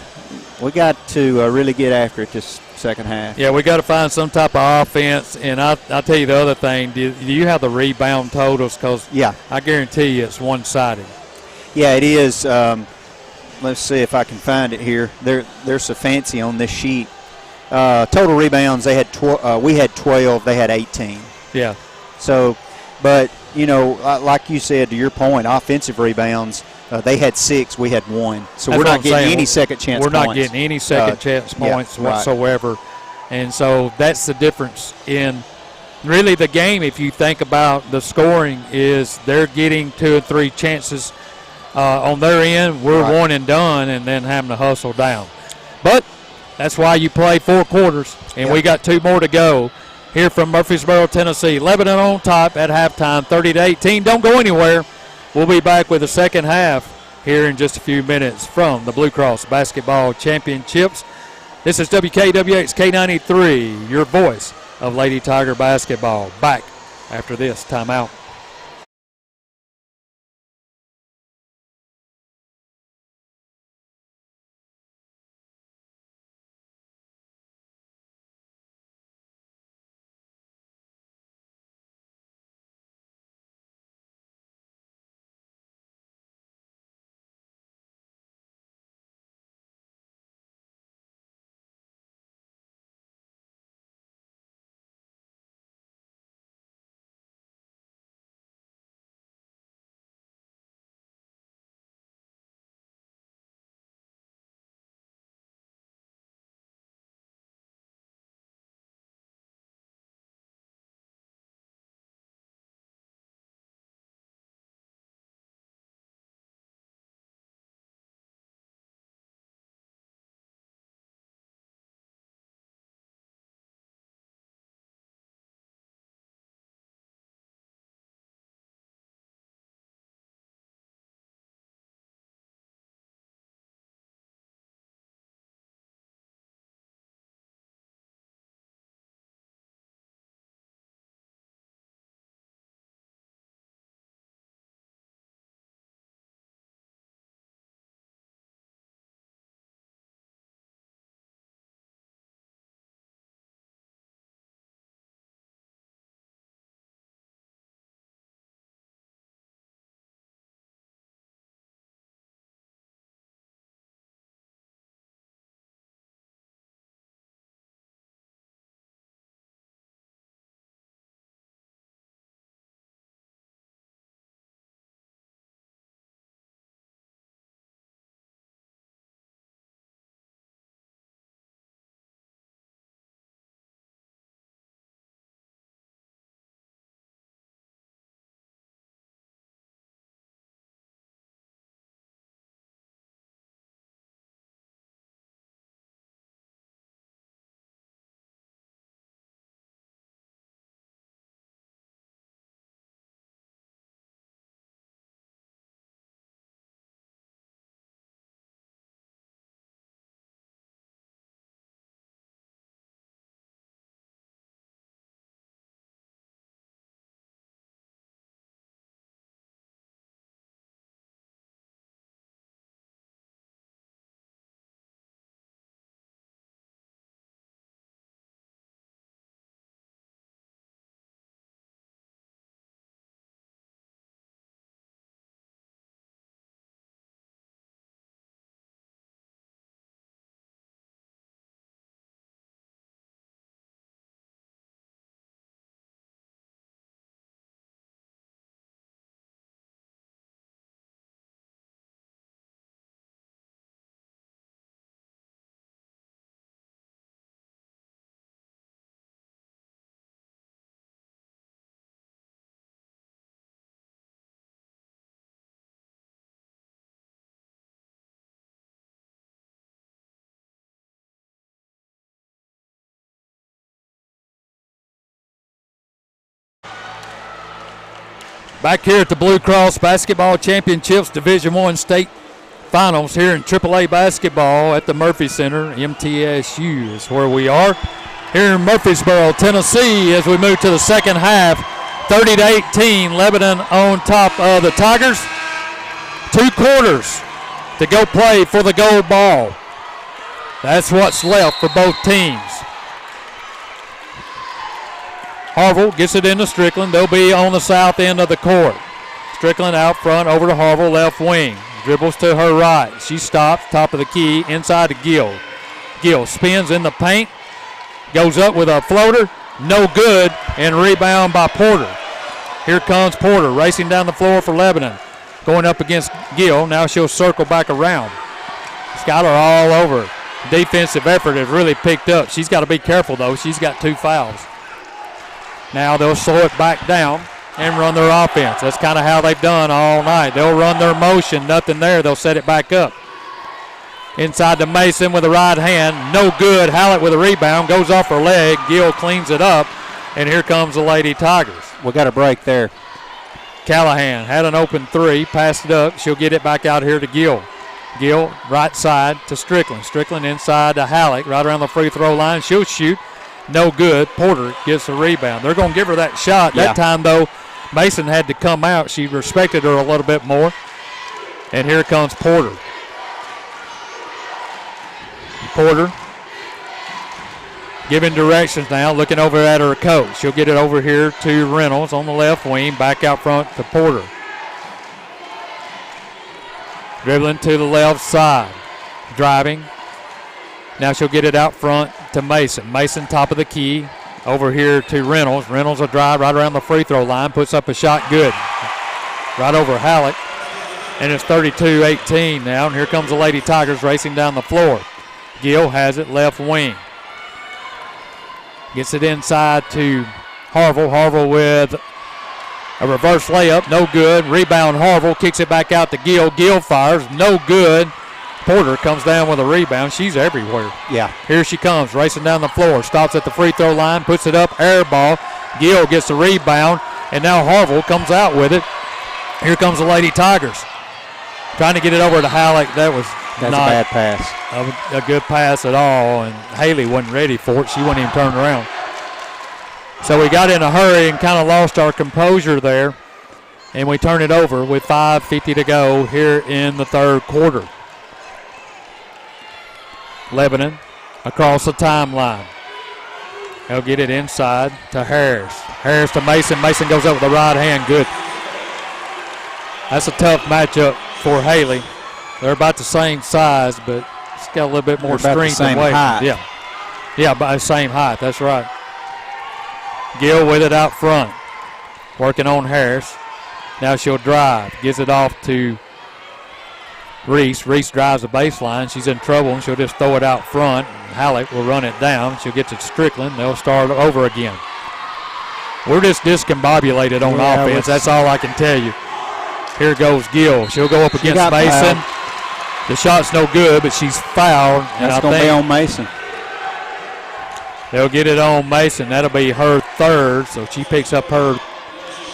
really get after it this second half. Yeah, we got to find some type of offense. And I'll tell you the other thing. Do you have the rebound totals? Because I guarantee you it's one-sided. Yeah, it is. Let's see if I can find it here. They're so fancy on this sheet. Total rebounds, we had 12. They had 18. Yeah. So, but like you said, to your point, offensive rebounds. They had 6, we had 1. So we're not getting any second chance points. We're not getting any second chance points whatsoever. Right. And so that's the difference in really the game. If you think about the scoring, is they're getting 2 and 3 chances on their end. We're one and done and then having to hustle down. But that's why you play 4 quarters, and we got 2 more to go here from Murfreesboro, Tennessee. Lebanon on top at halftime, 30-18. Don't go anywhere. We'll be back with the second half here in just a few minutes from the Blue Cross Basketball Championships. This is WKWH K93, your voice of Lady Tiger basketball. Back after this timeout. Back here at the Blue Cross Basketball Championships Division I State Finals here in AAA basketball at the Murphy Center. MTSU is where we are. Here in Murfreesboro, Tennessee, as we move to the second half. 30-18, Lebanon on top of the Tigers. 2 quarters to go play for the gold ball. That's what's left for both teams. Harville gets it into Strickland. They'll be on the south end of the court. Strickland out front over to Harville, left wing. Dribbles to her right. She stops, top of the key, inside to Gill. Gill spins in the paint. Goes up with a floater. No good, and rebound by Porter. Here comes Porter racing down the floor for Lebanon. Going up against Gill. Now she'll circle back around. Schuyler all over. Defensive effort has really picked up. She's got to be careful, though. She's got 2 fouls. Now they'll slow it back down and run their offense. That's kind of how they've done all night. They'll run their motion. Nothing there. They'll set it back up. Inside to Mason with the right hand. No good. Hallett with a rebound. Goes off her leg. Gill cleans it up. And here comes the Lady Tigers. We got a break there. Callahan had an open 3. Passed it up. She'll get it back out here to Gill. Gill right side to Strickland. Strickland inside to Hallett. Right around the free throw line. She'll shoot. No good. Porter gets the rebound. They're going to give her that shot. That time, though, Mason had to come out. She respected her a little bit more. And here comes Porter. Porter giving directions now, looking over at her coach. She'll get it over here to Reynolds on the left wing, back out front to Porter. Dribbling to the left side. Driving. Now she'll get it out front to Mason. Mason top of the key. Over here to Reynolds. Reynolds will drive right around the free throw line. Puts up a shot good. Right over Hallett. And it's 32-18 now. And here comes the Lady Tigers racing down the floor. Gill has it left wing. Gets it inside to Harville. Harville with a reverse layup. No good. Rebound Harville. Kicks it back out to Gill. Gill fires. No good. Porter comes down with a rebound. She's everywhere. Yeah. Here she comes, racing down the floor. Stops at the free throw line, puts it up, air ball. Gill gets the rebound, and now Harville comes out with it. Here comes the Lady Tigers. Trying to get it over to Halleck. That's not a bad pass. A good pass at all, and Haley wasn't ready for it. She wasn't even turned around. So we got in a hurry and kind of lost our composure there, and we turn it over with 5:50 to go here in the third quarter. Lebanon across the timeline. He'll get it inside to Harris. Harris to Mason. Mason goes up with the right hand. Good. That's a tough matchup for Haley. They're about the same size, but it's got a little bit more strength and weight. Height. Yeah, about the same height. That's right. Gill with it out front. Working on Harris. Now she'll drive. Gives it off to Reese. Reese drives the baseline. She's in trouble, and she'll just throw it out front. Halleck will run it down. She'll get to Strickland. They'll start over again. We're just discombobulated on offense. That's all I can tell you. Here goes Gill. She'll go up against Mason. Fouled. The shot's no good, but she's fouled. That's going to be on Mason. They'll get it on Mason. That'll be her third, so she picks up her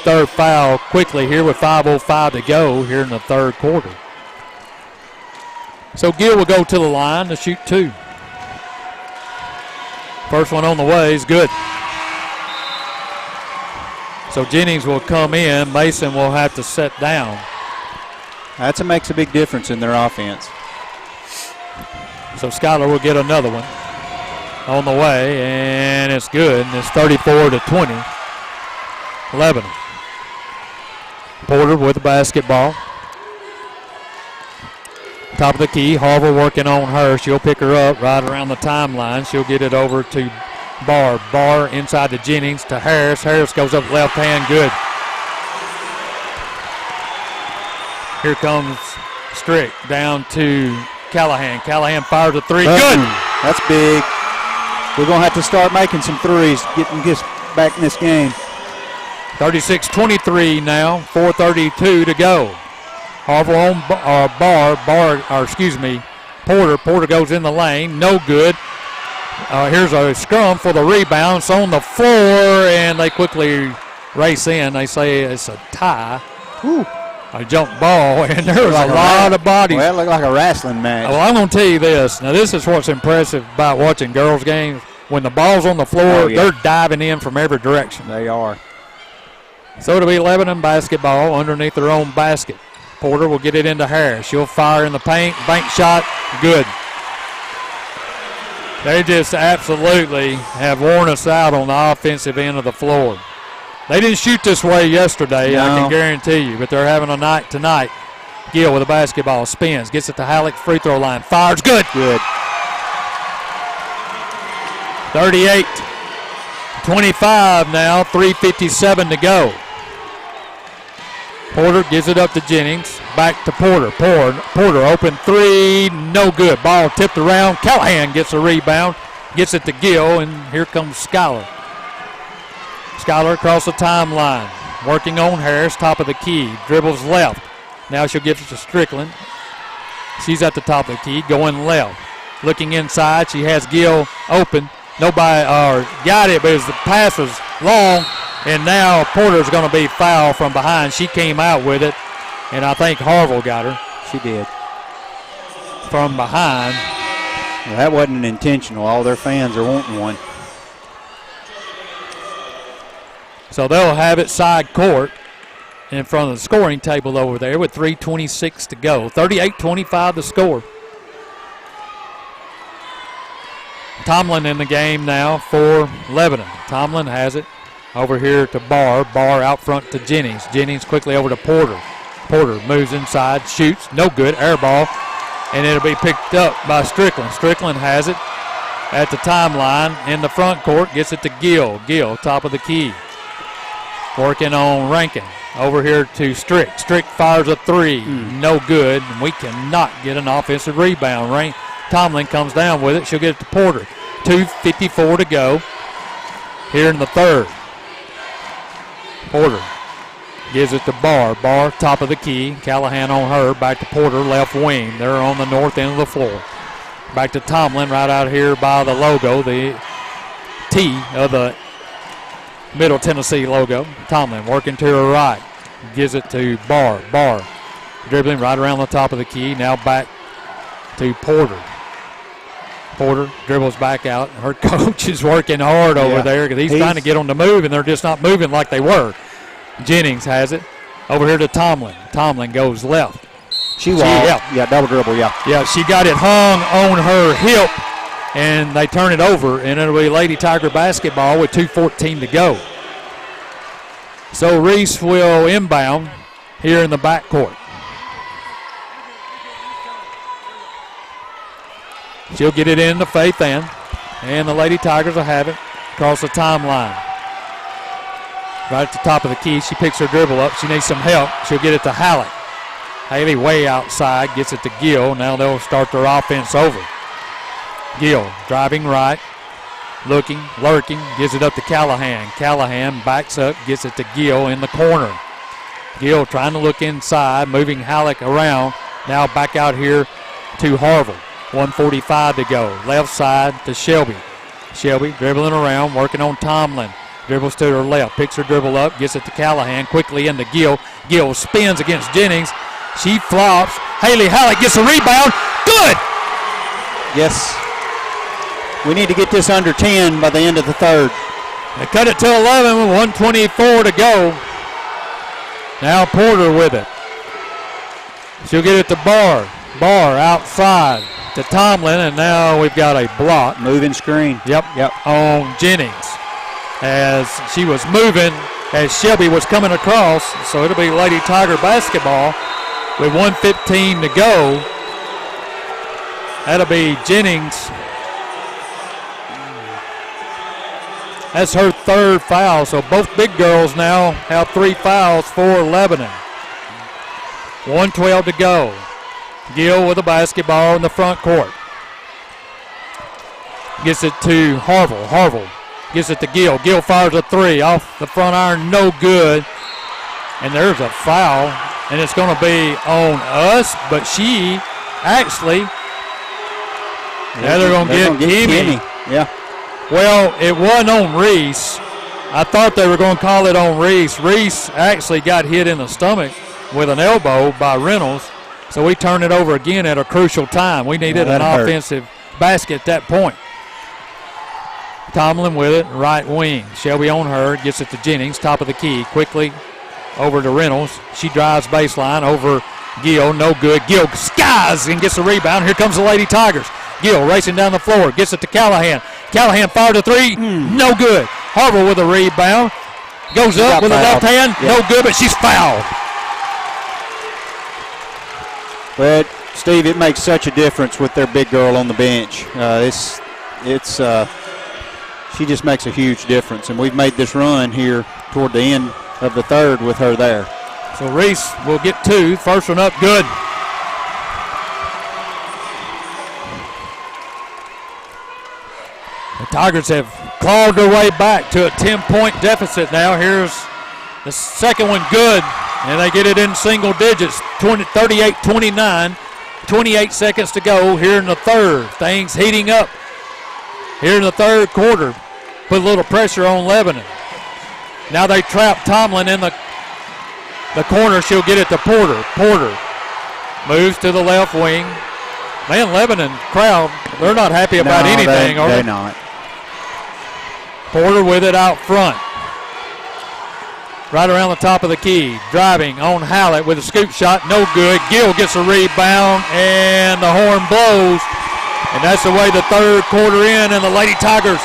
third foul quickly here with 5:05 to go here in the third quarter. So Gill will go to the line to shoot 2. First one on the way is good. So Jennings will come in. Mason will have to set down. That makes a big difference in their offense. So Schuyler will get another one on the way, and it's good. And it's 34-20. Lebanon. Porter with the basketball. Top of the key, Harville working on her. She'll pick her up right around the timeline. She'll get it over to Barr. Barr inside to Jennings to Harris. Harris goes up left hand, good. Here comes Strick down to Callahan. Callahan fires a 3, good. That's big. We're going to have to start making some threes, getting this back in this game. 36-23 now, 4:32 to go. Harville on Porter. Porter goes in the lane, no good. Here's a scrum for the rebound. It's on the floor, and they quickly race in. They say it's a tie. Whew. A jump ball, and there was a lot of bodies. Well, it looked like a wrestling match. Well, I'm going to tell you this. Now, this is what's impressive about watching girls' games. When the ball's on the floor, they're diving in from every direction. They are. So it'll be Lebanon basketball underneath their own basket. Porter will get it into Harris. She'll fire in the paint. Bank shot, good. They just absolutely have worn us out on the offensive end of the floor. They didn't shoot this way yesterday, no. I can guarantee you, but they're having a night tonight. Gill with a basketball, spins, gets it to Halleck, free throw line, fires, good. Good. 38-25 now, 3:57 to go. Porter gives it up to Jennings, back to Porter. Porter open three, no good. Ball tipped around. Callahan gets a rebound, gets it to Gill, and here comes Schuyler. Schuyler across the timeline, working on Harris, top of the key, dribbles left. Now she'll give it to Strickland. She's at the top of the key, going left. Looking inside, she has Gill open. Nobody got it, but the pass was long, and now Porter's going to be fouled from behind. She came out with it, and I think Harville got her. She did. From behind. Well, that wasn't intentional. All their fans are wanting one. So they'll have it side court in front of the scoring table over there with 3:26 to go. 38-25 the score. Tomlin in the game now for Lebanon. Tomlin has it over here to Barr. Barr out front to Jennings. Jennings quickly over to Porter. Porter moves inside, shoots, no good, air ball, and it'll be picked up by Strickland. Strickland has it at the timeline in the front court, gets it to Gill. Gill, top of the key. Working on Rankin. Over here to Strick. Strick fires a three. No good. And we cannot get an offensive rebound. Tomlin comes down with it. She'll get it to Porter. 2:54 to go here in the third. Porter gives it to Barr. Barr, top of the key. Callahan on her. Back to Porter, left wing. They're on the north end of the floor. Back to Tomlin right out here by the logo, the T of the Middle Tennessee logo. Tomlin working to her right. Gives it to Barr. Barr dribbling right around the top of the key. Now back to Porter. Porter dribbles back out. Her coach is working hard over there because he's trying to get them to move, and they're just not moving like they were. Jennings has it. Over here to Tomlin. Tomlin goes left. She double dribble, Yeah, she got it hung on her hip, and they turn it over, and it'll be Lady Tiger basketball with 2:14 to go. So Reese will inbound here in the backcourt. She'll get it in to Faith Ann, and the Lady Tigers will have it across the timeline. Right at the top of the key, she picks her dribble up. She needs some help. She'll get it to Halleck. Haley way outside, gets it to Gill. Now they'll start their offense over. Gill driving right, looking, lurking, gives it up to Callahan. Callahan backs up, gets it to Gill in the corner. Gill trying to look inside, moving Halleck around. Now back out here to Harville. 1:45 to go. Left side to Shelby. Shelby dribbling around, working on Tomlin. Dribbles to her left, picks her dribble up, gets it to Callahan, quickly into Gill. Gill spins against Jennings. She flops. Haley Halleck gets a rebound. Good! Yes. We need to get this under 10 by the end of the third. They cut it to 11 with 1:24 to go. Now Porter with it. She'll get it to Barr. Barr outside to Tomlin, and now we've got a block. Moving screen. Yep, on Jennings. As she was moving, as Shelby was coming across, so it'll be Lady Tiger basketball with 1:15 to go. That'll be Jennings. That's her third foul, so both big girls now have 3 fouls for Lebanon. 1:12 to go. Gill with the basketball in the front court. Gets it to Harville. Harville gets it to Gill. Gill fires a three off the front iron, no good. And there's a foul, and it's going to be on us, but she actually, now they're going to get Kimmy. Yeah. Well, it wasn't on Reese. I thought they were going to call it on Reese. Reese actually got hit in the stomach with an elbow by Reynolds, so we turned it over again at a crucial time. We needed an offensive basket at that point. Tomlin with it, right wing. Shelby on her, gets it to Jennings, top of the key. Quickly over to Reynolds. She drives baseline over Gill, no good. Gill skies and gets the rebound. Here comes the Lady Tigers. Gill racing down the floor, gets it to Callahan. Callahan fired a three, no good. Harville with a rebound. Goes up with a left hand, no good, but she's fouled. But, Steve, it makes such a difference with their big girl on the bench. She just makes a huge difference, and we've made this run here toward the end of the third with her there. So Reese will get two. First one up, good. The Tigers have clawed their way back to a 10-point deficit now. Here's the second one, good. And they get it in single digits, 38-29. 28 seconds to go here in the third. Things heating up here in the third quarter. Put a little pressure on Lebanon. Now they trap Tomlin in the corner. She'll get it to Porter. Porter moves to the left wing. Man, Lebanon crowd, they're not happy about anything, are they? They're not. Porter with it out front. Right around the top of the key. Driving on Hallett with a scoop shot. No good. Gill gets a rebound, and the horn blows. And that's the way the third quarter in, and the Lady Tigers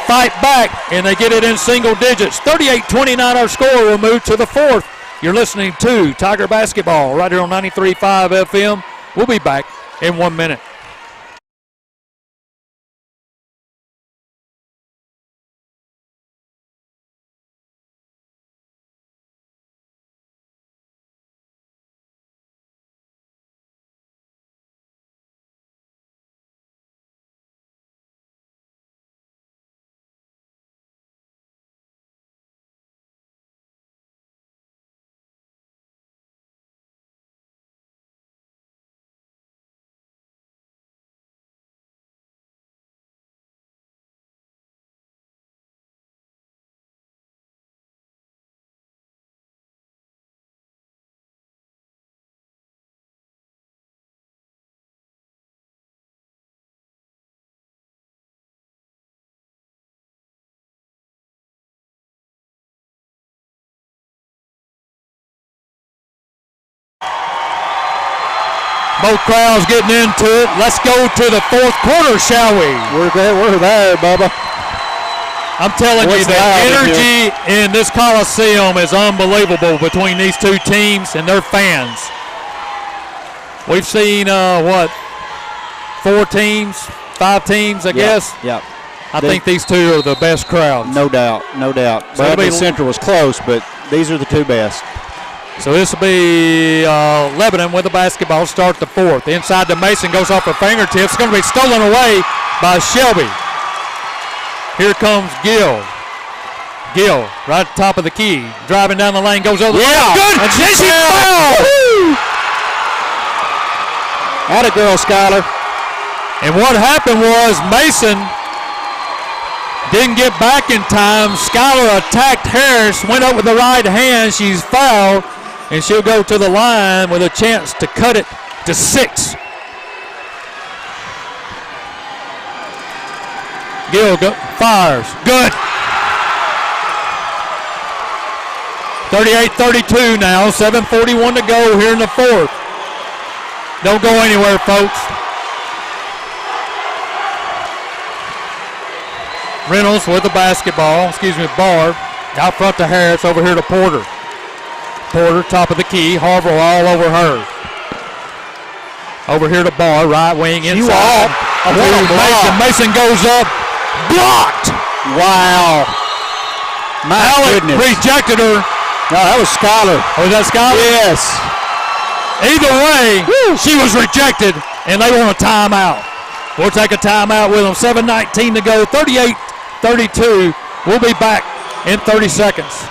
fight back, and they get it in single digits. 38-29 our score. We'll move to the fourth. You're listening to Tiger Basketball right here on 93.5 FM. We'll be back in 1 minute. Both crowds getting into it. Let's go to the fourth quarter, shall we? We're there, Bubba. I'm telling you, the energy in this Coliseum is unbelievable between these two teams and their fans. We've seen, 4 teams, 5 teams, I guess? Yep. I think these two are the best crowds. No doubt. So Bradley Central was close, but these are the two best. So this will be Lebanon with the basketball, start the fourth. Inside to Mason, goes off her fingertips. It's going to be stolen away by Shelby. Here comes Gill. Gill, right at the top of the key. Driving down the lane, goes over the line. Good! And she's fouled! Atta girl, Skylar. And what happened was Mason didn't get back in time. Skylar attacked Harris, went up with the right hand. She's fouled, and she'll go to the line with a chance to cut it to 6. Gill fires. Good. 38-32 now. 7:41 to go here in the fourth. Don't go anywhere, folks. Reynolds with the basketball. Barr. Out front to Harris. Over here to Porter. Porter, top of the key. Harville all over her. Over here to Barr. Right wing inside. Mason goes up. Blocked. Wow. My goodness. Rejected her. No, that was Skylar. Oh, is that Skylar? Yes. Either way, she was rejected, and they want a timeout. We'll take a timeout with them. 7:19 to go. 38-32. We'll be back in 30 seconds.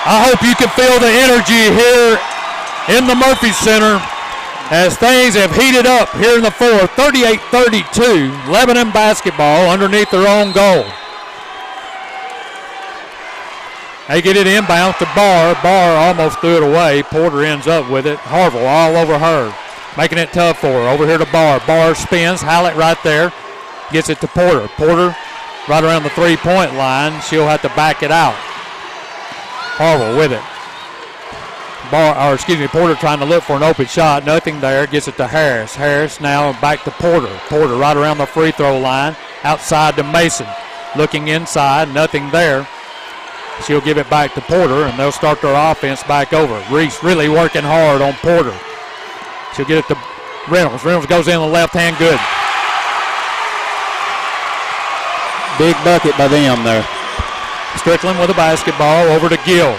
I hope you can feel the energy here in the Murphy Center as things have heated up here in the fourth. 38-32, Lebanon basketball underneath their own goal. They get it inbound to Barr. Barr almost threw it away. Porter ends up with it. Harville all over her, making it tough for her. Over here to Barr. Barr spins. Hallett right there. Gets it to Porter. Porter right around the three-point line. She'll have to back it out. Harville with it. Porter trying to look for an open shot. Nothing there. Gets it to Harris. Harris now back to Porter. Porter right around the free throw line. Outside to Mason. Looking inside. Nothing there. She'll give it back to Porter, and they'll start their offense back over. Reese really working hard on Porter. She'll get it to Reynolds. Reynolds goes in the left hand. Good. Big bucket by them there. Strickland with the basketball over to Gill.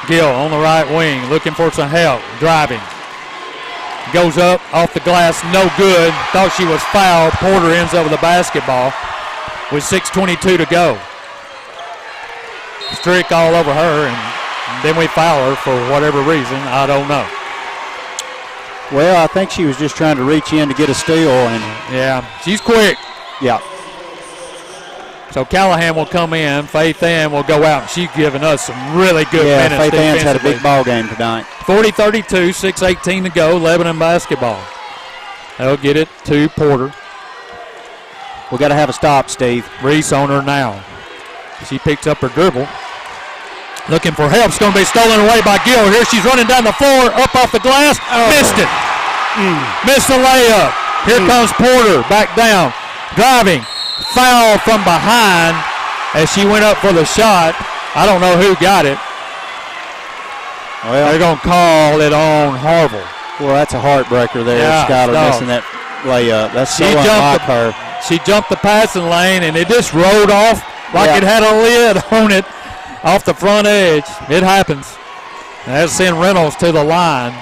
Gill on the right wing looking for some help. Driving. Goes up off the glass. No good. Thought she was fouled. Porter ends up with the basketball with 6:22 to go. Strick all over her, and then we foul her for whatever reason. I don't know. Well, I think she was just trying to reach in to get a steal. And yeah, she's quick. Yeah. So Callahan will come in. Faith Ann will go out, and she's giving us some really good minutes. Yeah, Faith Ann's had a big ball game tonight. 40-32, 6:18 to go, Lebanon basketball. They'll get it to Porter. We got to have a stop, Steve. Reese on her now. She picks up her dribble. Looking for help. It's going to be stolen away by Gill. Here she's running down the floor, up off the glass. Missed it. Missed the layup. Here comes Porter back down. Driving. Foul from behind as she went up for the shot. I don't know who got it. Well, they're going to call it on Harville. Well, that's a heartbreaker there. Yeah, Skylar missing that layup. That's so unlike her. She jumped the passing lane, and it just rolled off like it had a lid on it off the front edge. It happens. And that'll send Reynolds to the line.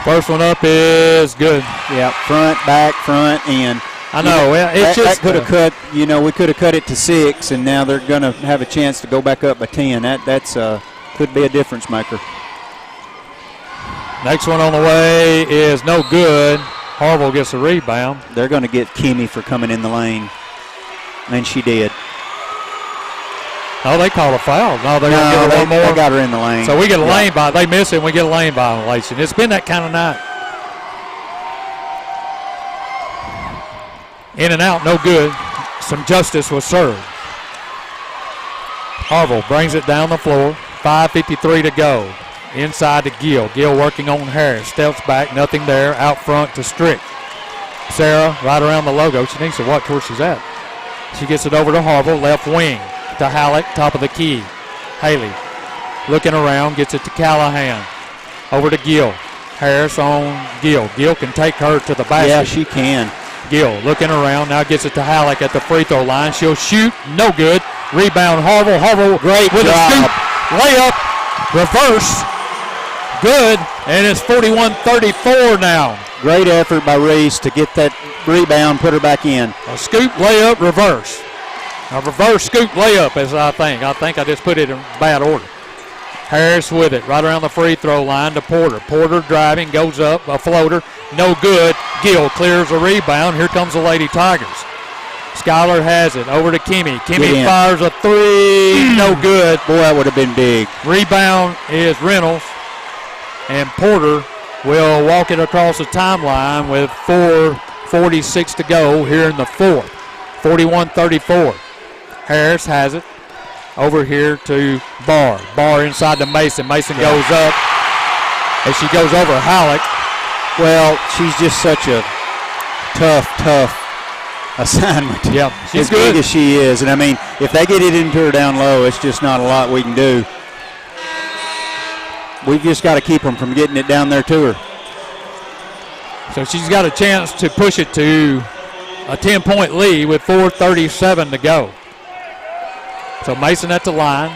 First one up is good. Yeah, front, back, front, in. I know. That could have cut. You know, we could have cut it to 6, and now they're going to have a chance to go back up by 10. That's could be a difference maker. Next one on the way is no good. Harville gets a rebound. They're going to get Kimmy for coming in the lane, and she did. Oh, they called a foul. No, they're going to get her one more. They got her in the lane. So we get a lane by. They miss it, and we get a lane violation. It's been that kind of night. In and out, no good. Some justice was served. Harville brings it down the floor. 5:53 to go. Inside to Gill. Gill working on Harris. Steps back, nothing there. Out front to Strick. Sarah right around the logo. She needs to watch where she's at. She gets it over to Harville, left wing. To Halleck, top of the key. Haley looking around, gets it to Callahan. Over to Gill. Harris on Gill. Gill can take her to the basket. Yeah, she can. Gill looking around, now gets it to Halleck at the free throw line. She'll shoot, no good. Rebound Harville. Harville great with job. A scoop. Layup, reverse. Good, and it's 41-34 now. Great effort by Reese to get that rebound, put her back in. A scoop, layup, reverse. A reverse scoop layup, as I think. I think I just put it in bad order. Harris with it, right around the free throw line to Porter. Porter driving, goes up, a floater, no good. Gill clears a rebound. Here comes the Lady Tigers. Skylar has it, over to Kimmy. Kimmy fires a three, no good. Boy, that would have been big. Rebound is Reynolds, and Porter will walk it across the timeline with 4:46 to go here in the fourth. 41-34. Harris has it. Over here to Barr. Barr inside to Mason. Mason goes up as she goes over Halleck. Well, she's just such a tough assignment. Yeah, she's as good. Big as she is. And, I mean, if they get it into her down low, it's just not a lot we can do. We've just got to keep them from getting it down there to her. So she's got a chance to push it to a 10-point lead with 4:37 to go. So Mason at the line,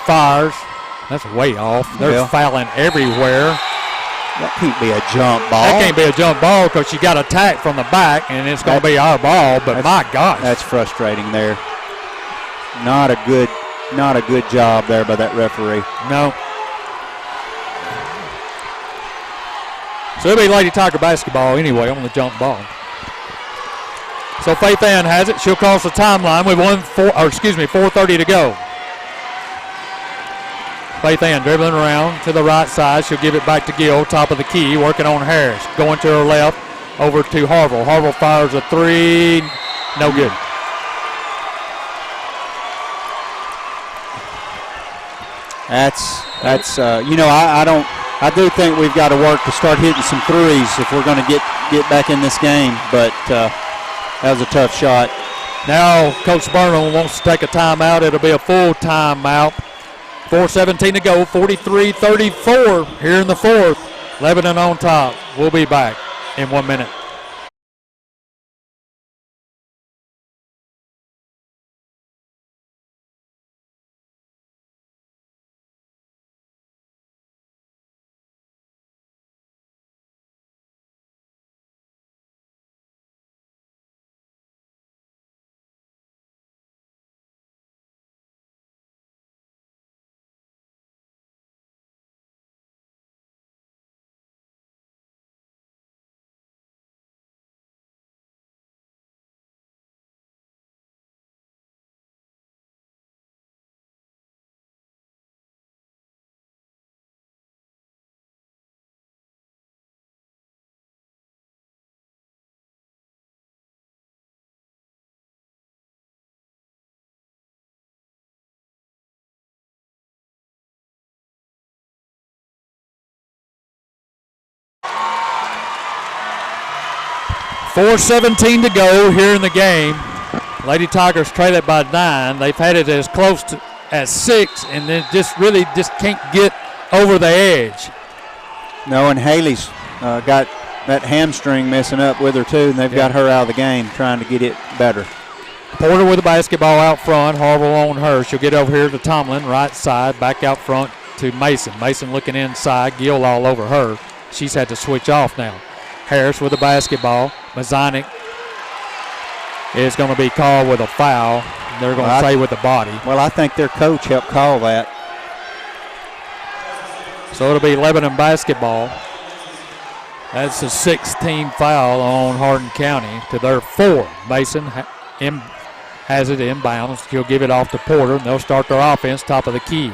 fires. That's way off. They're fouling everywhere. That can't be a jump ball. That can't be a jump ball because she got attacked from the back, and it's going to be our ball, but my gosh. That's frustrating there. Not a good job there by that referee. No. So it'll be Lady Tiger basketball anyway on the jump ball. So Faith Ann has it. She'll cross the timeline with 4:30 to go. Faith Ann dribbling around to the right side. She'll give it back to Gill, top of the key, working on Harris. Going to her left, over to Harville. Harville fires a three. No good. I do think we've got to work to start hitting some threes if we're going to get back in this game, but that was a tough shot. Now Coach Burnham wants to take a timeout. It'll be a full timeout. 4:17 to go, 43-34 here in the fourth. Lebanon on top. We'll be back in 1 minute. .4:17 to go here in the game. Lady Tigers trail it by 9. They've had it as close to as 6, and then just can't get over the edge. No, and Haley's got that hamstring messing up with her too, and they've got her out of the game trying to get it better. Porter with the basketball out front. Harville on her. She'll get over here to Tomlin, right side, back out front to Mason. Mason looking inside. Gill all over her. She's had to switch off now. Harris with the basketball. Mazzanic is going to be called with a foul. They're going to say with the body. Well, I think their coach helped call that. So it'll be Lebanon basketball. That's a 6-team foul on Hardin County to their 4. Mason has it inbounds. He'll give it off to Porter, and they'll start their offense top of the key.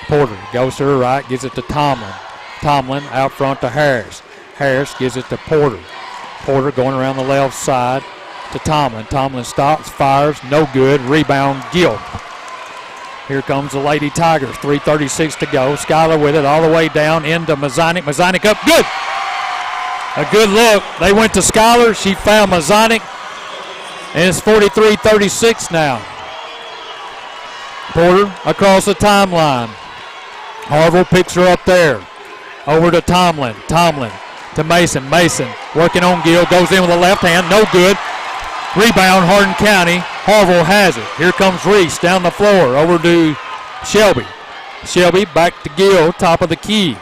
Porter goes to her right, gives it to Tomlin. Tomlin out front to Harris. Harris gives it to Porter. Porter going around the left side to Tomlin. Tomlin stops, fires, no good. Rebound, Gill. Here comes the Lady Tigers. 3:36 to go. Skyler with it all the way down into Mazzanic. Mazzanic up, good. A good look. They went to Skyler. She found Mazzanic. And it's 43-36 now. Porter across the timeline. Harville picks her up there. Over to Tomlin. Tomlin to Mason. Mason working on Gill. Goes in with the left hand. No good. Rebound, Hardin County. Harville has it. Here comes Reese down the floor. Over to Shelby. Shelby back to Gill. Top of the key.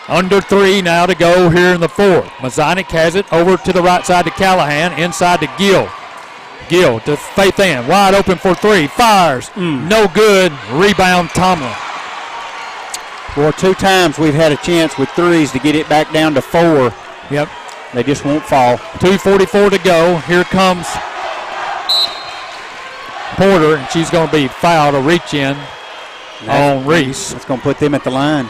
Under 3 now to go here in the fourth. Mazzanic has it over to the right side to Callahan. Inside to Gill. Gill to Faith Ann. Wide open for 3. Fires. No good. Rebound, Tomlin. Well, 2 times we've had a chance with 3s to get it back down to 4. Yep. They just won't fall. 2:44 to go. Here comes Porter, and she's going to be fouled, a reach in on Reese. That's going to put them at the line.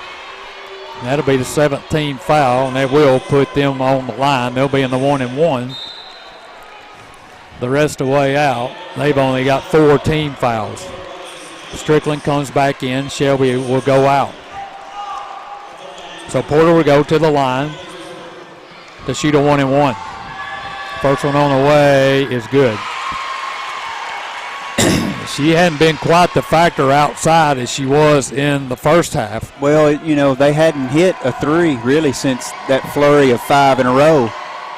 That'll be the 17th foul, and that will put them on the line. They'll be in the 1-and-1. The rest of the way out, they've only got 4 team fouls. Strickland comes back in. Shelby will go out. So Porter will go to the line to shoot a 1-and-1. First one on the way is good. She hadn't been quite the factor outside as she was in the first half. Well, they hadn't hit a 3 really since that flurry of 5 in a row.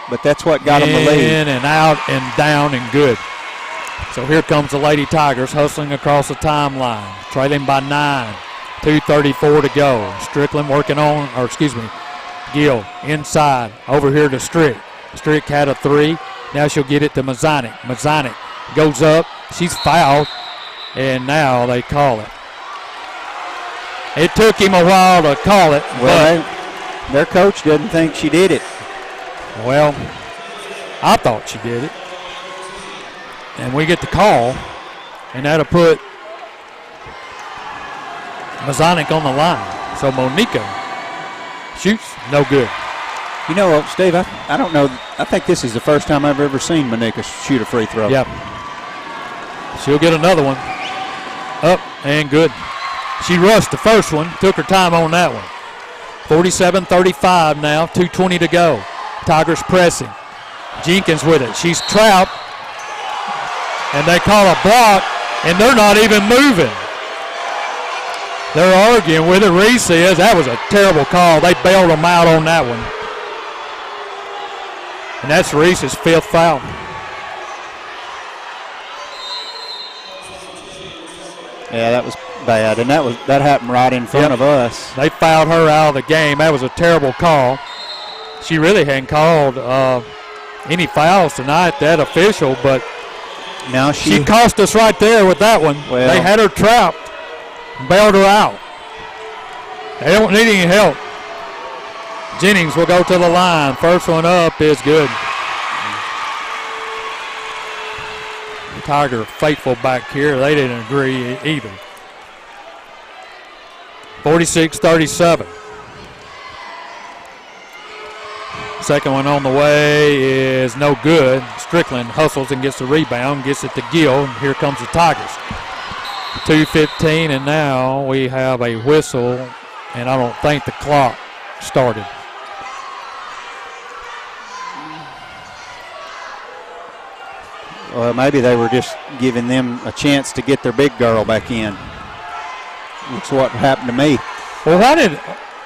But that's what got them the lead. In and out and down and good. So here comes the Lady Tigers hustling across the timeline. Trailing by 9. 2:34 to go. Strickland Gill inside. Over here to Strick. Strick had a 3. Now she'll get it to Mazzanic. Mazzanic goes up. She's fouled, and now they call it. It took him a while to call it. Well, their coach doesn't think she did it. Well, I thought she did it. And we get the call, and that'll put Mazzonic on the line. So Monica shoots, no good. You know what, Steve, I don't know. I think this is the first time I've ever seen Monica shoot a free throw. Yep. She'll get another one. Up and good. She rushed the first one, took her time on that one. 47-35 now, 2:20 to go. Tigers pressing. Jenkins with it. She's trapped, and they call a block, and they're not even moving. They're arguing with it. Reese says that was a terrible call. They bailed them out on that one. And that's Reese's 5th foul. Yeah, that was bad, and that happened right in front of us. They fouled her out of the game. That was a terrible call. She really hadn't called any fouls tonight, that official, but now she cost us right there with that one. Well, they had her trapped, bailed her out. They don't need any help. Jennings will go to the line. First one up is good. Tiger faithful back here. They didn't agree either. 46-37. Second one on the way is no good. Strickland hustles and gets the rebound, gets it to Gill, and here comes the Tigers. 2:15, and now we have a whistle, and I don't think the clock started. Well, maybe they were just giving them a chance to get their big girl back in. That's what happened to me. Well, why did...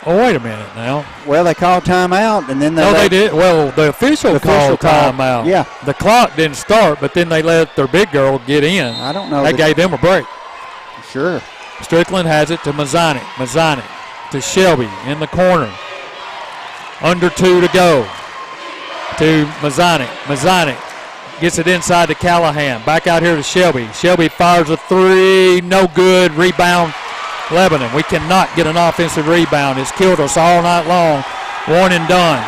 Oh, wait a minute now. Well, they called timeout, and then they did. Well, the official called timeout. Yeah. The clock didn't start, but then they let their big girl get in. I don't know. That gave them a break. Sure. Strickland has it to Mazzonic. Mazzonic to Shelby in the corner. Under 2 to go. To Mazzonic. Mazzonic gets it inside to Callahan. Back out here to Shelby. Shelby fires a 3. No good. Rebound, Lebanon. We cannot get an offensive rebound. It's killed us all night long. One and done.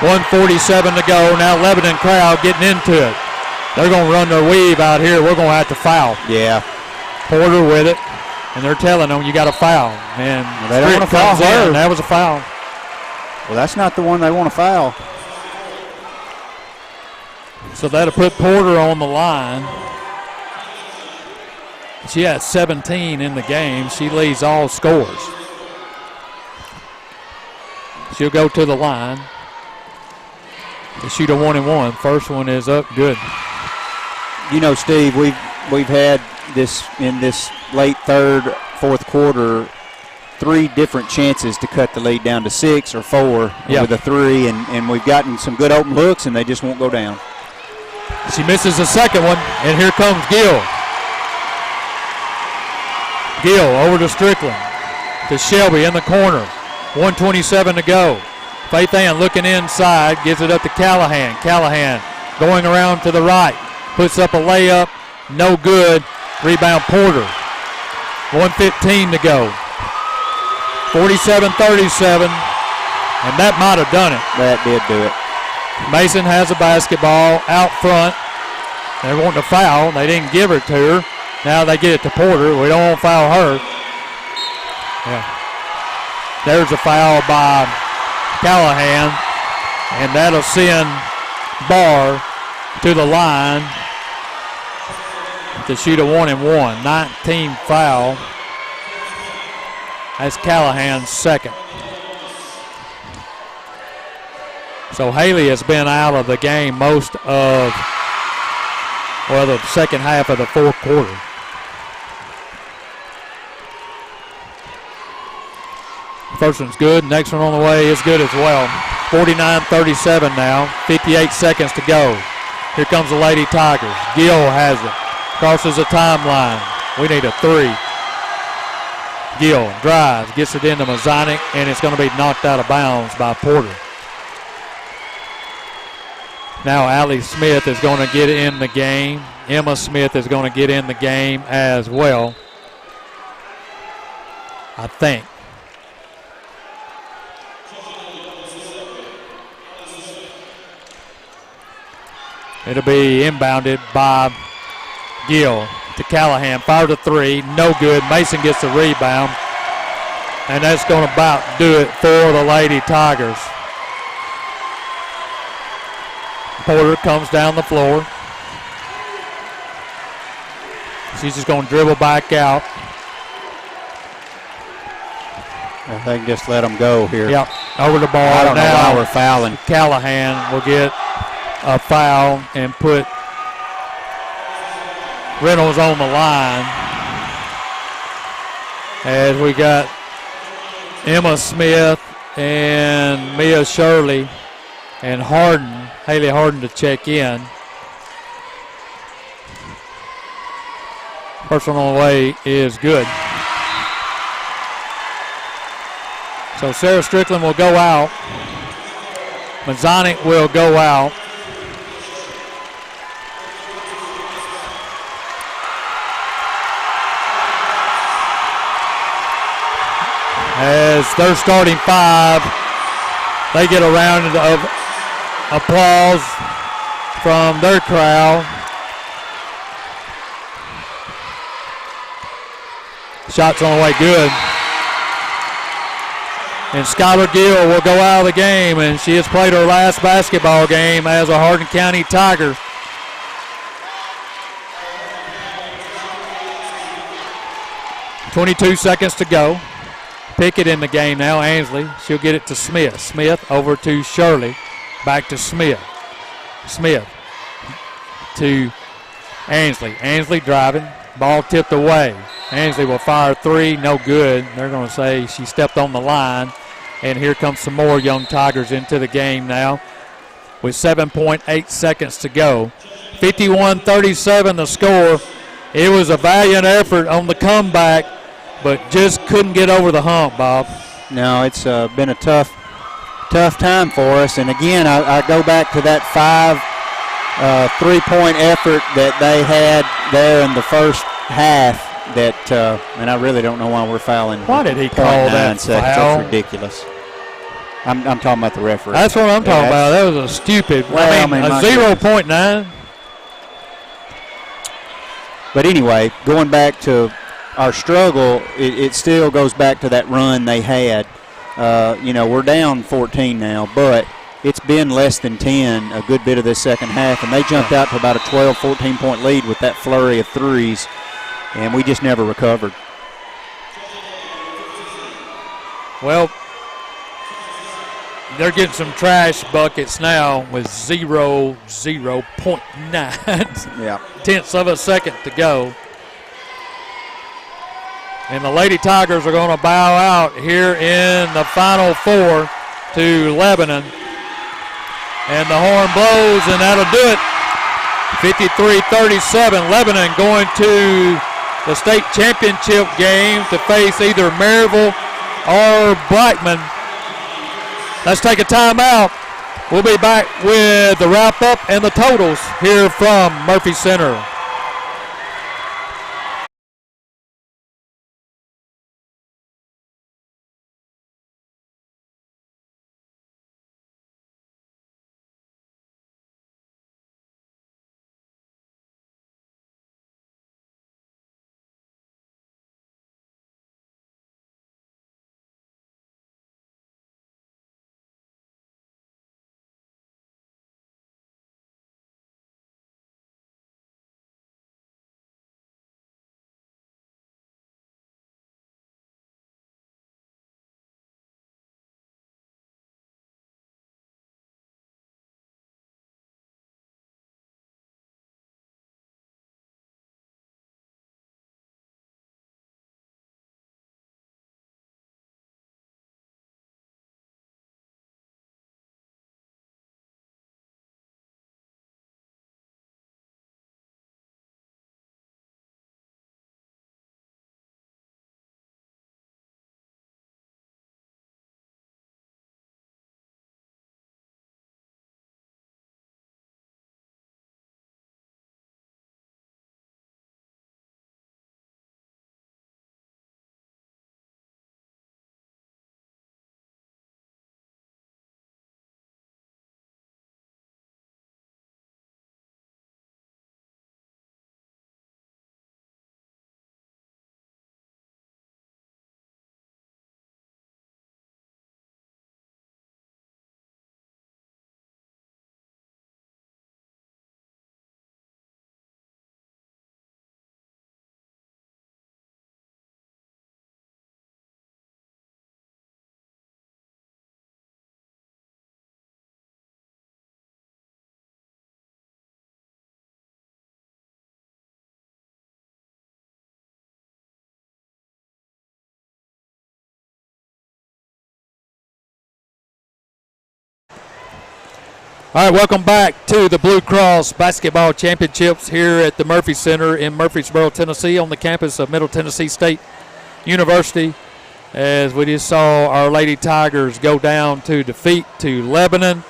1:47 to go. Now Lebanon crowd getting into it. They're going to run their weave out here. We're going to have to foul. Yeah. Porter with it. And they're telling them you got to foul. And they don't want to foul her. That was a foul. Well, that's not the one they want to foul. So that'll put Porter on the line. She has 17 in the game. She leads all scores. She'll go to the line to shoot a 1-and-1. First one is up, good. You know, Steve, we've had this in this late third, fourth quarter, 3 different chances to cut the lead down to 6 or 4 with a 3, and we've gotten some good open looks, and they just won't go down. She misses the second one, and here comes Gill. Gill over to Strickland, to Shelby in the corner. 1:27 to go. Faith Ann looking inside, gives it up to Callahan. Callahan going around to the right, puts up a layup, no good. Rebound Porter. 1:15 to go. 47-37, and that might have done it. That did do it. Mason has a basketball out front. They're wanting to foul. They didn't give it to her. Now they get it to Porter. We don't want to foul her. Yeah. There's a foul by Callahan, and that'll send Barr to the line to shoot a 1-and-1. 19 foul. That's Callahan's second. So Haley has been out of the game most of, the second half of the fourth quarter. First one's good. Next one on the way is good as well. 49-37 now. 58 seconds to go. Here comes the Lady Tigers. Gill has it. Crosses the timeline. We need a 3. Gill drives, gets it into Mazzonic, and it's going to be knocked out of bounds by Porter. Now Allie Smith is going to get in the game. Emma Smith is going to get in the game as well, I think. It'll be inbounded by Gill to Callahan. Fire to three, no good. Mason gets the rebound. And that's going to about do it for the Lady Tigers. Porter comes down the floor. She's just going to dribble back out. I think just let them go here. Yep, over the ball. I don't know why we're fouling. Callahan will get a foul and put Reynolds on the line. As we got Emma Smith and Mia Shirley and Haley Hardin to check in. Personal way is good. So Sarah Strickland will go out. Mazzonic will go out. As their starting five, they get a round of applause from their crowd. Shot's on the way, good. And Skylar Gill will go out of the game, and she has played her last basketball game as a Hardin County Tiger. .22 seconds to go. Pickett in the game now, Ansley. She'll get it to Smith. Smith over to Shirley. Back to Smith. Smith to Ansley. Ansley driving. Ball tipped away. Ansley will fire three. No good. They're going to say she stepped on the line. And here comes some more young Tigers into the game now with 7.8 seconds to go. 51-37 the score. It was a valiant effort on the comeback, but just couldn't get over the hump, Bob. No, it's been a tough time for us. And again, I go back to that 3-point effort that they had there in the first half. And I really don't know why we're fouling. Why did he call that seconds. foul? That's ridiculous. I'm talking about the referee. That's what I'm talking about. That was a stupid. Well, a 0.9. But anyway, going back to our struggle, it still goes back to that run they had. We're down 14 now, but it's been less than 10 a good bit of this second half, and they jumped out to about a 12, 14-point lead with that flurry of threes, and we just never recovered. Well, they're getting some trash buckets now with 0.9 tenths of a second to go. And the Lady Tigers are going to bow out here in the Final Four to Lebanon. And the horn blows, and that'll do it. 53-37, Lebanon going to the state championship game to face either Maryville or Blackman. Let's take a timeout. We'll be back with the wrap-up and the totals here from Murphy Center. All right, welcome back to the Blue Cross Basketball Championships here at the Murphy Center in Murfreesboro, Tennessee, on the campus of Middle Tennessee State University. As we just saw our Lady Tigers go down to defeat to Lebanon.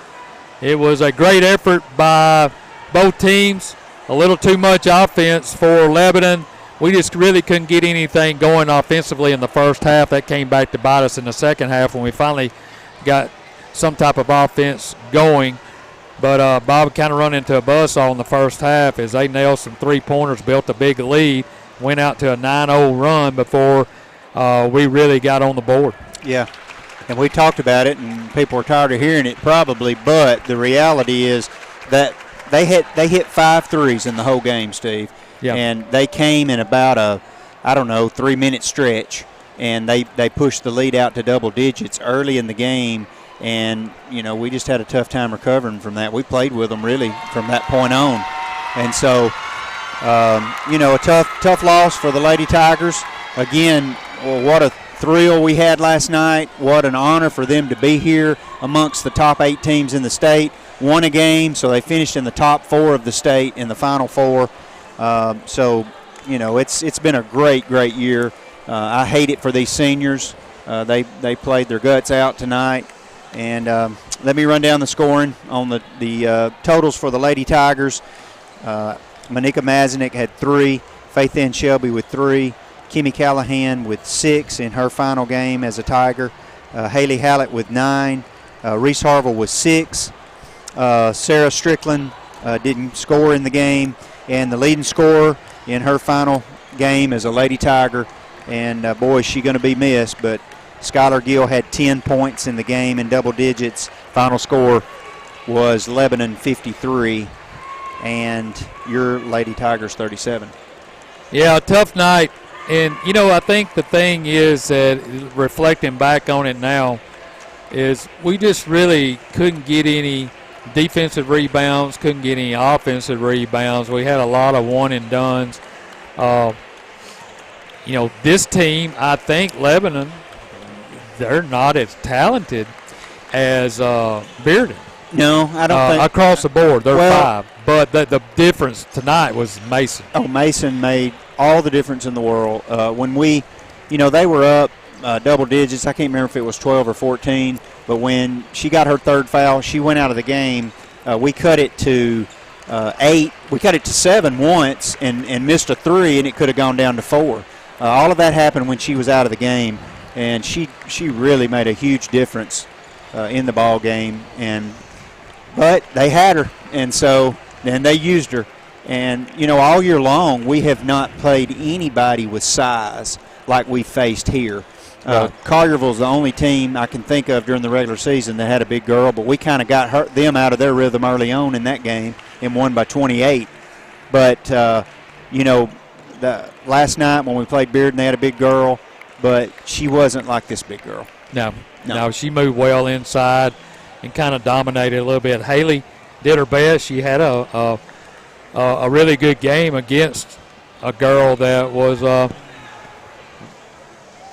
It was a great effort by both teams. A little too much offense for Lebanon. We just really couldn't get anything going offensively in the first half. That came back to bite us in the second half when we finally got some type of offense going. But Bob kind of run into a buzzsaw in the first half as they nailed some three-pointers, built a big lead, went out to a 9-0 run before we really got on the board. Yeah, and we talked about it, and people were tired of hearing it probably, but the reality is that they hit 5 threes in the whole game, Steve. Yeah. And they came in about a, 3-minute stretch, and they pushed the lead out to double digits early in the game. And, we just had a tough time recovering from that. We played with them, really, from that point on. And so, a tough loss for the Lady Tigers. Again, what a thrill we had last night. What an honor for them to be here amongst the top 8 teams in the state. Won a game, so they finished in the top 4 of the state in the Final Four. It's been a great year. I hate it for these seniors. They played their guts out tonight. And let me run down the scoring on the totals for the Lady Tigers. Monica Mazanik had 3. Faith Ann Shelby with 3. Kimmy Callahan with 6 in her final game as a Tiger. Haley Hallett with 9. Reese Harville with 6. Sarah Strickland didn't score in the game. And the leading scorer in her final game as a Lady Tiger. And, boy, is she going to be missed. But Skylar Gill had 10 points in the game in double digits. Final score was Lebanon 53, and your Lady Tigers 37. Yeah, a tough night. And, I think the thing is that reflecting back on it now is we just really couldn't get any defensive rebounds, couldn't get any offensive rebounds. We had a lot of one-and-dones. This team, I think Lebanon, they're not as talented as Bearden. No, I don't think. Across the board, they're 5. But the difference tonight was Mason. Oh, Mason made all the difference in the world. When we, they were up double digits. I can't remember if it was 12 or 14. But when she got her 3rd foul, she went out of the game. We cut it to 8. We cut it to 7 once and missed a 3, and it could have gone down to 4. All of that happened when she was out of the game. And she really made a huge difference in the ball game. But they had her, and so then they used her. And, all year long we have not played anybody with size like we faced here. Collierville's the only team I can think of during the regular season that had a big girl, but we kind of got them out of their rhythm early on in that game and won by 28. But, last night when we played Bearden, they had a big girl. But she wasn't like this big girl. No, she moved well inside and kind of dominated a little bit. Haley did her best. She had a really good game against a girl that was had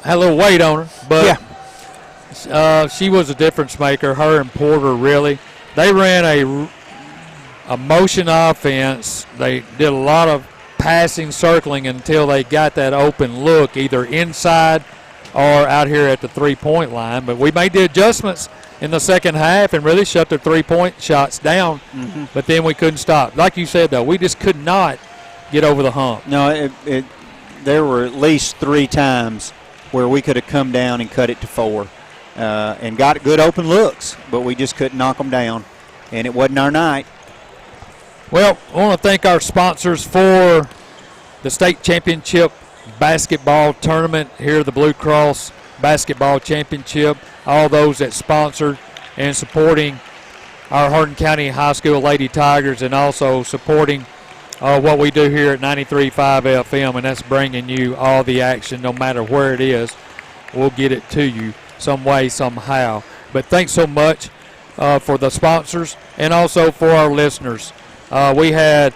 a little weight on her. But she was a difference maker, her and Porter really. They ran a motion offense. They did a lot of passing, circling until they got that open look either inside or out here at the three-point line. But we made the adjustments in the second half and really shut their three-point shots down. Mm-hmm. But then we couldn't stop. Like you said, though, we just could not get over the hump. No, there were at least 3 times where we could have come down and cut it to 4 and got good open looks, but we just couldn't knock them down, and it wasn't our night. Well, I want to thank our sponsors for the state championship basketball tournament here at the Blue Cross Basketball Championship, all those that sponsored and supporting our Hardin County High School Lady Tigers, and also supporting what we do here at 93.5 FM, and that's bringing you all the action no matter where it is. We'll get it to you some way, somehow. But thanks so much for the sponsors and also for our listeners. We had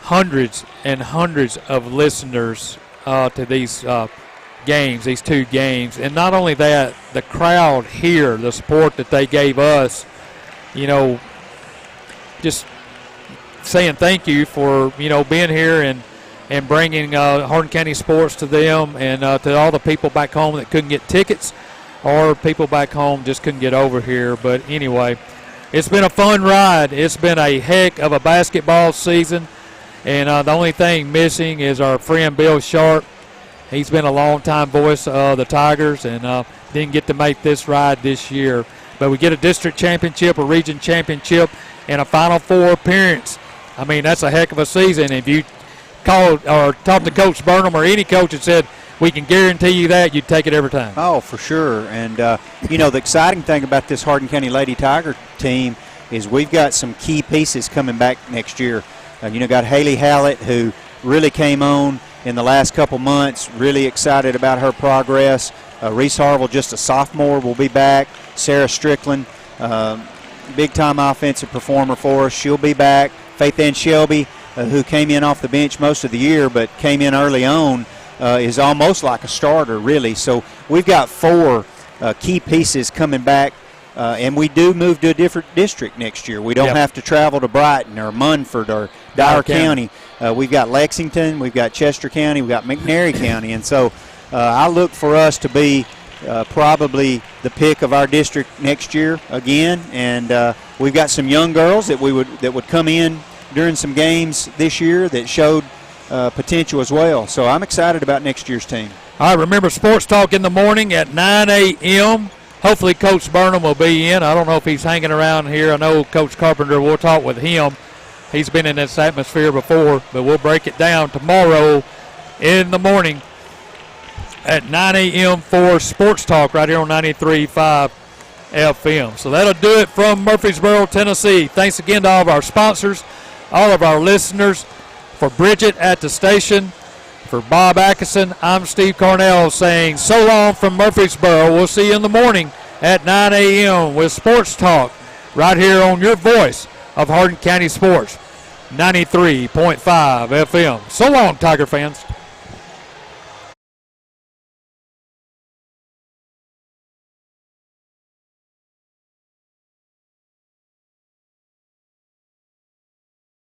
hundreds and hundreds of listeners to these games, these 2 games. And not only that, the crowd here, the support that they gave us, just saying thank you for, being here and bringing Hardin County sports to them and to all the people back home that couldn't get tickets or people back home just couldn't get over here. But anyway, it's been a fun ride. It's been a heck of a basketball season, and the only thing missing is our friend Bill Sharp. He's been a long-time voice of the Tigers and didn't get to make this ride this year. But we get a district championship, a region championship, and a Final Four appearance. I mean, that's a heck of a season. If you called or talked to Coach Burnham or any coach and said, we can guarantee you that, you'd take it every time. Oh, for sure. And, the exciting thing about this Hardin County Lady Tiger team is we've got some key pieces coming back next year. Got Haley Hallett, who really came on in the last couple months, really excited about her progress. Reese Harville, just a sophomore, will be back. Sarah Strickland, big-time offensive performer for us. She'll be back. Faith Ann Shelby, who came in off the bench most of the year but came in early on, is almost like a starter, really. So we've got 4 key pieces coming back, and we do move to a different district next year. We don't have to travel to Brighton or Munford or Dyer County. We've got Lexington, we've got Chester County, we've got McNairy County, and so I look for us to be probably the pick of our district next year again, and we've got some young girls that would come in during some games this year that showed potential as well. So I'm excited about next year's team. All right, remember Sports Talk in the morning at 9 a.m. Hopefully Coach Burnham will be in. I don't know if he's hanging around here. I know Coach Carpenter, we'll talk with him. He's been in this atmosphere before, but we'll break it down tomorrow in the morning at 9 a.m. for Sports Talk right here on 93.5 FM. So that'll do it from Murfreesboro, Tennessee. Thanks again to all of our sponsors, all of our listeners. For Bridget at the station, for Bob Atkinson, I'm Steve Cornell saying so long from Murfreesboro. We'll see you in the morning at 9 a.m. with Sports Talk right here on your voice of Hardin County Sports, 93.5 FM. So long, Tiger fans.